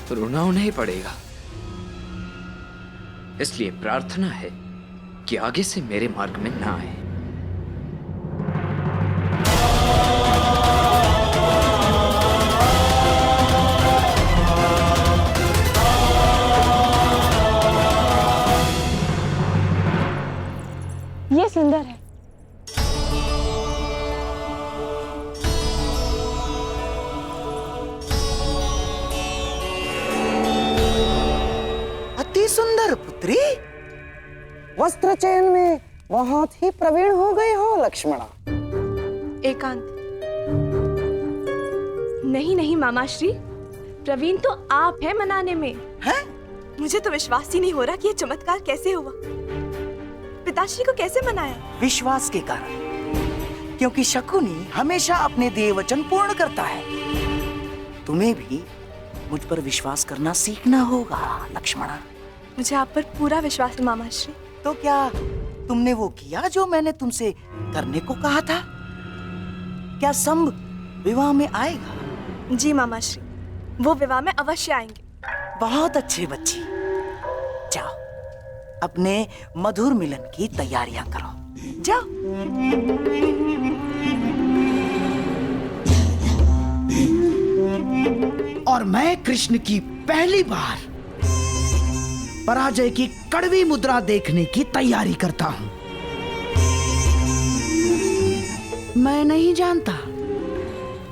Speaker 22: तो रोना उन्हें ही पड़ेगा। इसलिए प्रार्थना है कि आगे से मेरे मार्ग में ना आए।
Speaker 14: ये सुंदर है।
Speaker 2: अति सुंदर पुत्री।
Speaker 6: वस्त्र चयन में बहुत ही प्रवीण हो गए हो लक्ष्मणा।
Speaker 14: एकांत। नहीं मामाश्री, प्रवीण तो आप हैं मनाने में।
Speaker 2: हैं?
Speaker 14: मुझे तो विश्वास ही नहीं हो रहा कि ये चमत्कार कैसे हुआ। पिताश्री को कैसे मनाया?
Speaker 2: विश्वास के कारण। क्योंकि शकुनी हमेशा अपने दिए वचन पूर्ण करता है। तुम्हें भी मुझ पर विश्वास करना सीखना होगा लक्ष्मणा।
Speaker 14: मुझे आप पर पूरा विश्वास है मामा श्री।
Speaker 2: तो क्या तुमने वो किया जो मैंने तुमसे करने को कहा था? क्या संभ विवाह में आएगा?
Speaker 14: जी मामा श्री, वो विवाह में अवश्य आएंगे।
Speaker 2: बहुत अच्छे बच्ची, जाओ अपने मधुर मिलन की तैयारियां करो, जाओ।
Speaker 20: और मैं कृष्ण की पहली बार पराजय की कड़वी मुद्रा देखने की तैयारी करता हूं। मैं नहीं जानता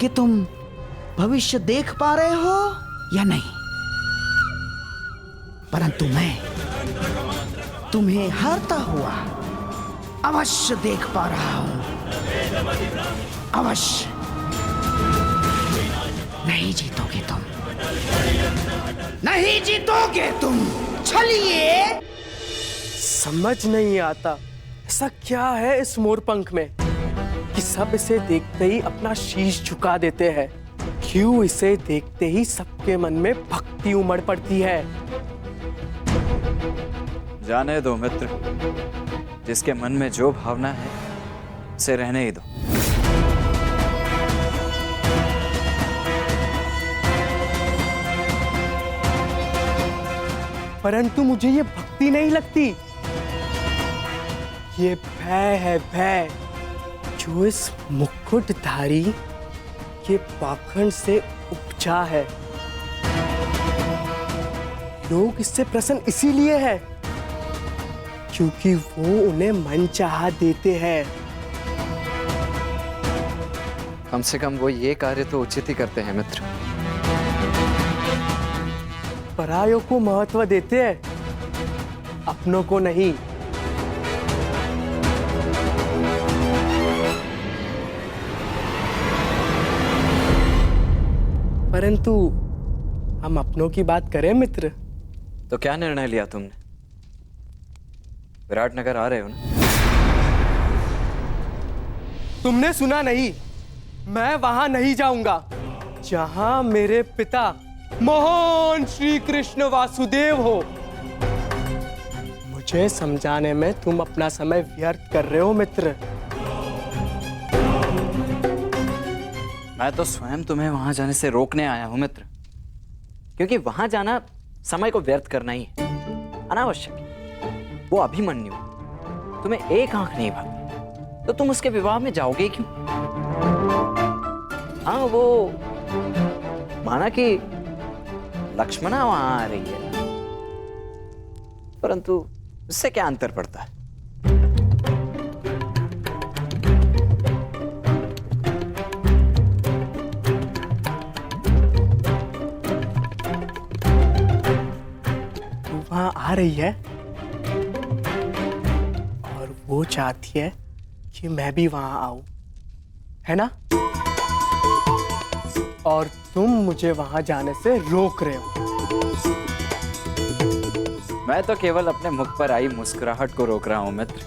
Speaker 20: कि तुम भविष्य देख पा रहे हो या नहीं, परंतु मैं तुम्हें हारता हुआ अवश्य देख पा रहा हूं। अवश्य। नहीं जीतोगे तुम, नहीं जीतोगे तुम। चलिए।
Speaker 8: समझ नहीं आता ऐसा क्या है इस मोरपंख में कि सब इसे देखते ही अपना शीश झुका देते हैं। क्यों इसे देखते ही सबके मन में भक्ति उमड़ पड़ती है।
Speaker 22: जाने दो मित्र, जिसके मन में जो भावना है उसे रहने ही दो।
Speaker 8: परंतु मुझे ये भक्ति नहीं लगती, ये भय है, भय जो इस मुकुटधारी के पाखंड से उपजा है। लोग इससे प्रसन्न इसीलिए है क्योंकि वो उन्हें मनचाहा देते हैं।
Speaker 22: कम से कम वो ये कार्य तो उचित ही करते हैं मित्र।
Speaker 8: परायों को महत्व देते हैं, अपनों को नहीं। परंतु हम अपनों की बात करें मित्र।
Speaker 22: तो क्या निर्णय लिया तुमने? विराटनगर आ रहे हो ना?
Speaker 8: तुमने सुना नहीं? मैं वहां नहीं जाऊंगा जहां मेरे पिता महान श्री कृष्ण वासुदेव हो। मुझे समझाने में तुम अपना समय व्यर्थ कर रहे हो मित्र।
Speaker 22: मैं तो स्वयं तुम्हें वहां जाने से रोकने आया हूं मित्र, क्योंकि वहां जाना समय को व्यर्थ करना ही है, अनावश्यक है। वो अभिमन्यु तुम्हें एक आंख नहीं भाती, तो तुम उसके विवाह में जाओगे क्यों? हाँ, वो माना कि लक्ष्मणा वहां आ रही है, परंतु उससे क्या अंतर पड़ता है?
Speaker 8: वहां आ रही है और वो चाहती है कि मैं भी वहां आऊं, है ना? और तुम मुझे वहां जाने से रोक रहे हो।
Speaker 22: मैं तो केवल अपने मुख पर आई मुस्कुराहट को रोक रहा हूं मित्र।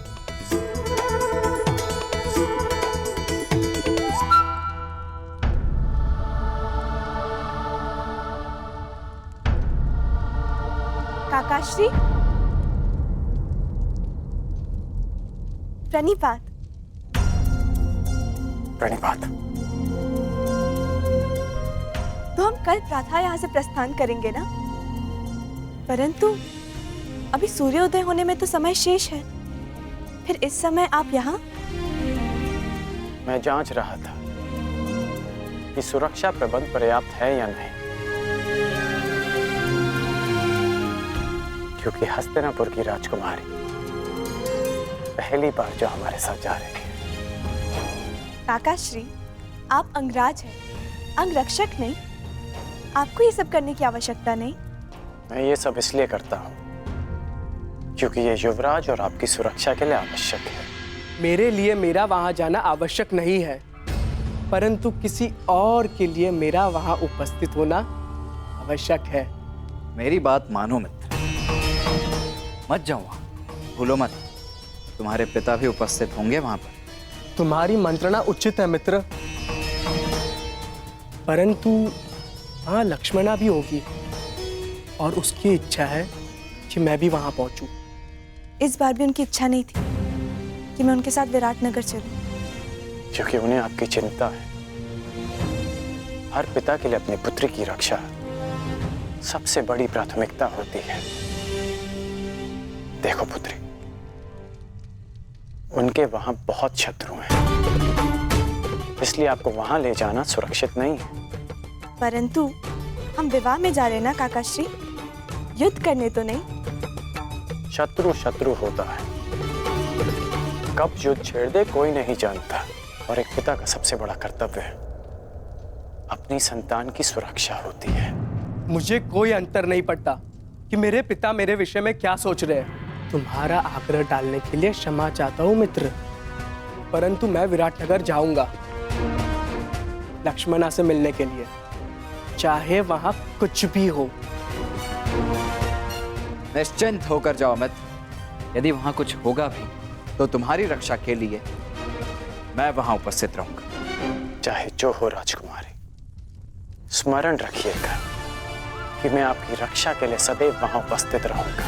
Speaker 14: काकाश्री, प्रणिपात।
Speaker 8: प्रणिपात।
Speaker 14: तो हम कल प्रातः यहाँ से प्रस्थान करेंगे ना? परंतु अभी सूर्योदय होने में तो समय शेष है। फिर इस समय आप यहाँ?
Speaker 21: मैं जांच रहा था कि सुरक्षा प्रबंध पर्याप्त है या नहीं, क्योंकि हस्तिनापुर की राजकुमारी पहली बार जो हमारे साथ जा रही है।
Speaker 14: काकाश्री, आप अंगराज हैं, अंगरक्षक नहीं। आपको ये सब करने की आवश्यकता नहीं।
Speaker 21: मैं ये सब इसलिए करता हूँ क्योंकि ये युवराज और आपकी सुरक्षा के लिए आवश्यक है।
Speaker 8: मेरे लिए मेरा वहां जाना आवश्यक नहीं है, परंतु किसी और के लिए मेरा वहां उपस्थित होना आवश्यक है।
Speaker 22: मेरी बात मानो मित्र, मत जाओ वहां, भूलो मत। तुम्हारे पिता भी उपस्थित होंगे वहां पर,
Speaker 8: तुम्हारी मंत्रणा उचित है मित्र, परंतु हाँ लक्ष्मणा भी होगी और उसकी इच्छा है कि मैं भी वहां पहुंचूं।
Speaker 14: इस बार भी उनकी इच्छा नहीं थी कि मैं उनके साथ विराटनगर चलूं,
Speaker 21: क्योंकि उन्हें आपकी चिंता है। हर पिता के लिए अपनी पुत्री की रक्षा सबसे बड़ी प्राथमिकता होती है। देखो पुत्री, उनके वहां बहुत शत्रु हैं, इसलिए आपको वहां ले जाना सुरक्षित नहीं है।
Speaker 14: परंतु हम विवाह में जा रहे ना काकाश्री, युद्ध करने तो नहीं।
Speaker 21: शत्रु शत्रु होता है, कब युद्ध छेड़ दे कोई नहीं जानता, और एक पिता का सबसे बड़ा कर्तव्य अपनी संतान की सुरक्षा होती है।
Speaker 8: मुझे कोई अंतर नहीं पड़ता कि मेरे पिता मेरे विषय में क्या सोच रहे हैं। तुम्हारा आग्रह डालने के लिए क्षमा चाहता हूं मित्र, परंतु मैं विराटनगर जाऊंगा लक्ष्मणा से मिलने के लिए, चाहे वहां कुछ भी हो।
Speaker 22: निश्चिंत होकर जाओ मित्र, यदि वहां कुछ होगा भी तो तुम्हारी रक्षा के लिए मैं वहां उपस्थित रहूंगा।
Speaker 21: चाहे जो हो राजकुमारी, स्मरण रखिएगा कि मैं आपकी रक्षा के लिए सदैव वहां उपस्थित रहूंगा।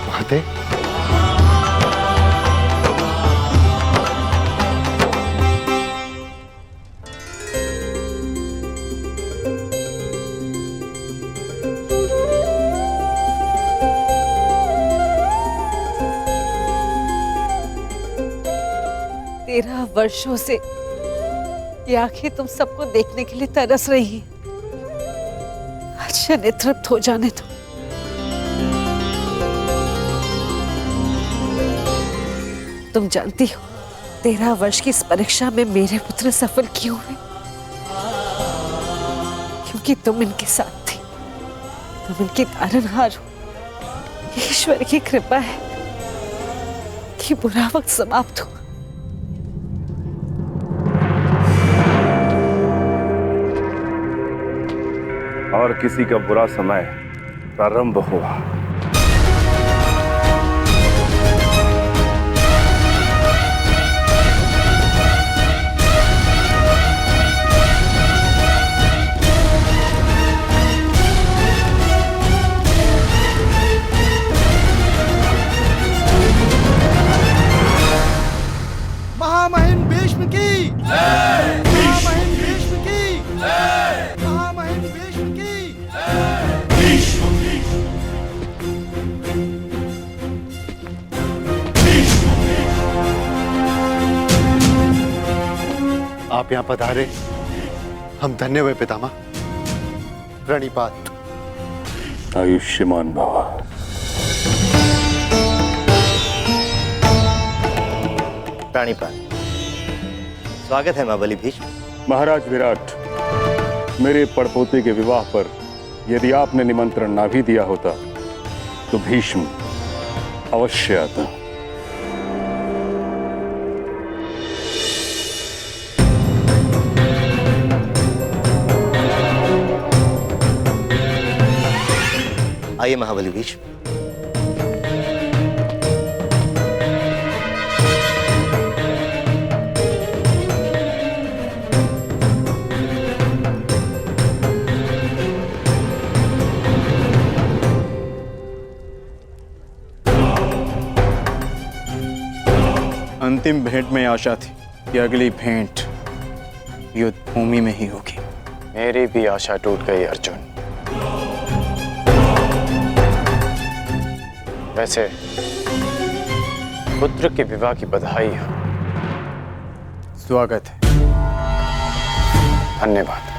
Speaker 9: माते,
Speaker 10: तेरह वर्षों से ये आंखें तुम सबको देखने के लिए तरस रही हैं। अच्छा नेतृत्व हो जाने दो। तुम जानती हो 13 वर्ष की इस परीक्षा में मेरे पुत्र सफल क्यों हुए? क्योंकि तुम इनके साथ थी, तुम इनके तारनहार हो। ईश्वर की कृपा है कि बुरा वक्त समाप्त हुआ।
Speaker 23: और किसी का बुरा समय प्रारंभ हुआ।
Speaker 15: महामहिम भीष्म की जय। महामहिम भीष्म की जय। महामहिम भीष्म की भीष्म
Speaker 9: आप यहाँ पधारे, हम धन्य हुए पितामह। प्रणिपात।
Speaker 23: आयुष्मान भव।
Speaker 24: प्राणिपात। स्वागत है महाबली भीष्म।
Speaker 23: महाराज विराट, मेरे पड़पोते के विवाह पर यदि आपने निमंत्रण ना भी दिया होता तो भीष्म अवश्य आता।
Speaker 24: आइए महाबली भीष्म।
Speaker 3: अंतिम भेंट में आशा थी कि अगली भेंट युद्ध भूमि में ही होगी।
Speaker 21: मेरी भी आशा टूट गई अर्जुन। वैसे पुत्र के विवाह की बधाई हो।
Speaker 3: स्वागत है।
Speaker 21: धन्यवाद।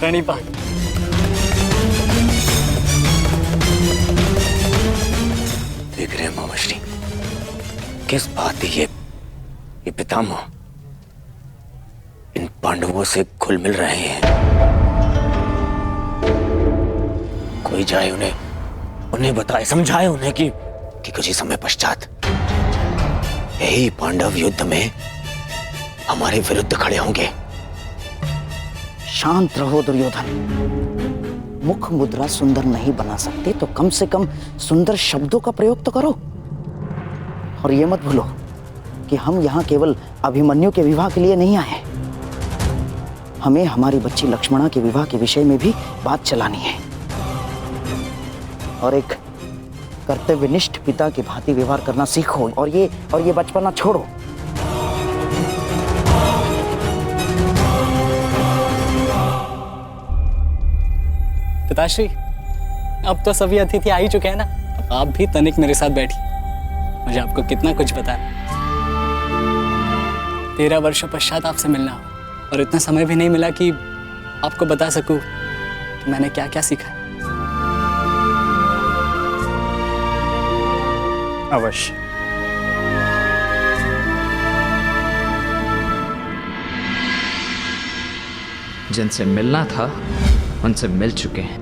Speaker 21: प्रणिपात।
Speaker 5: देख रहे हैं मामाश्री, किस बात की ये पितामह इन पांडवों से घुल मिल रहे हैं। कोई जाए, उन्हें बताए, समझाए उन्हें कि कुछ ही समय पश्चात यही पांडव युद्ध में हमारे विरुद्ध खड़े होंगे।
Speaker 6: शांत रहो दुर्योधन। मुख मुद्रा सुंदर नहीं बना सकते तो कम से कम सुंदर शब्दों का प्रयोग तो करो। और ये मत भूलो कि हम यहाँ केवल अभिमन्यु के विवाह के लिए नहीं आए। हमें हमारी बच्ची लक्ष्मणा के विवाह के विषय में भी बात चलानी है और एक कर्तव्यनिष्ठ पिता की भांति व्यवहार करना सीखो और ये बचपना छोड़ो।
Speaker 4: पिताश्री, अब तो सभी अतिथि आ ही चुके हैं ना, अब आप भी तनिक मेरे साथ बैठिए। मुझे आपको कितना कुछ पता है। 13 वर्षों पश्चात आपसे मिलना और इतना समय भी नहीं मिला कि आपको बता सकूं कि मैंने क्या क्या सीखा है।
Speaker 3: अवश्य।
Speaker 20: जिनसे मिलना था उनसे मिल चुके हैं।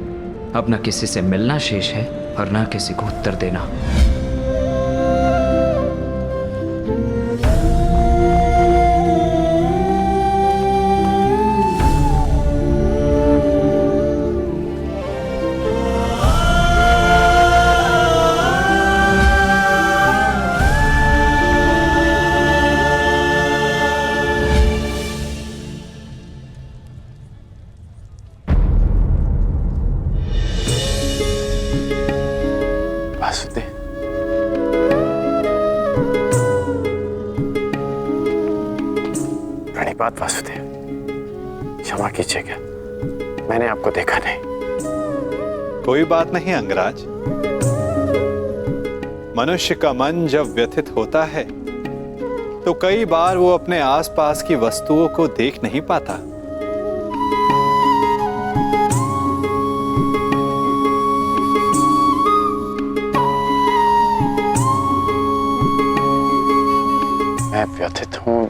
Speaker 20: अब न किसी से मिलना शेष है और न किसी को उत्तर देना।
Speaker 21: प्रणिपात वासुदेव, क्षमा कीजिएगा, मैंने आपको देखा नहीं।
Speaker 1: कोई बात नहीं अंगराज। मनुष्य का मन जब व्यथित होता है तो कई बार वो अपने आसपास की वस्तुओं को देख नहीं पाता।
Speaker 21: मैं व्यथित हूं,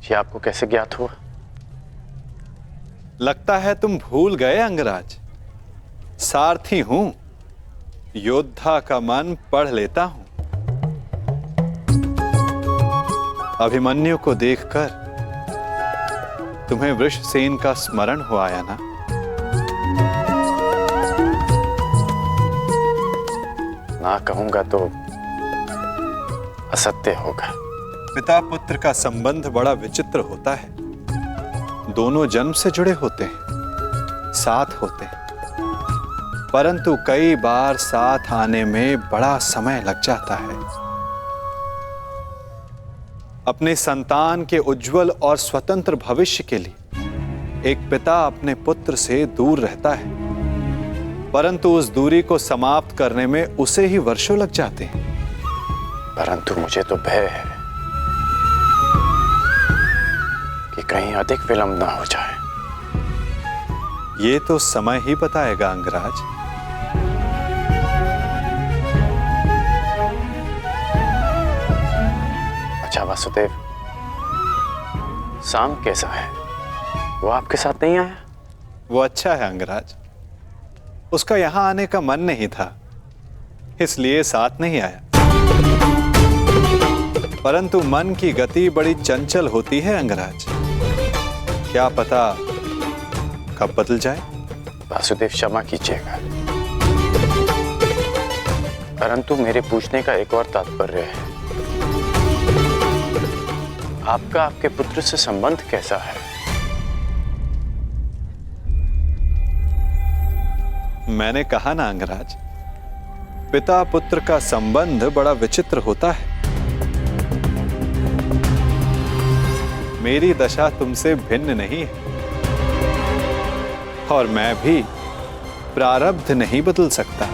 Speaker 21: ये आपको कैसे ज्ञात हुआ?
Speaker 1: लगता है तुम भूल गए अंगराज। सारथी हूं, योद्धा का मन पढ़ लेता हूं। अभिमन्यु को देखकर तुम्हें वृषसेन का स्मरण हो आया ना?
Speaker 21: ना कहूंगा तो असत्य होगा।
Speaker 1: पिता पुत्र का संबंध बड़ा विचित्र होता है। दोनों जन्म से जुड़े होते हैं, साथ होते हैं, परंतु कई बार साथ आने में बड़ा समय लग जाता है। अपने संतान के उज्जवल और स्वतंत्र भविष्य के लिए एक पिता अपने पुत्र से दूर रहता है, परंतु उस दूरी को समाप्त करने में उसे ही वर्षों लग जाते हैं।
Speaker 21: परंतु मुझे तो भय है कि कहीं अधिक विलंब ना हो जाए।
Speaker 1: ये तो समय ही बताएगा अंगराज।
Speaker 21: अच्छा वासुदेव, शाम कैसा है? वो आपके साथ नहीं आया?
Speaker 1: वो अच्छा है अंगराज। उसका यहां आने का मन नहीं था, इसलिए साथ नहीं आया। परंतु मन की गति बड़ी चंचल होती है अंगराज। क्या पता कब बदल जाए।
Speaker 21: वासुदेव, क्षमा कीजिएगा, परंतु मेरे पूछने का एक और तात्पर्य है। आपका आपके पुत्र से संबंध कैसा है?
Speaker 1: मैंने कहा ना अंगराज, पिता पुत्र का संबंध बड़ा विचित्र होता है। मेरी दशा तुमसे भिन्न नहीं है और मैं भी प्रारब्ध नहीं बदल सकता।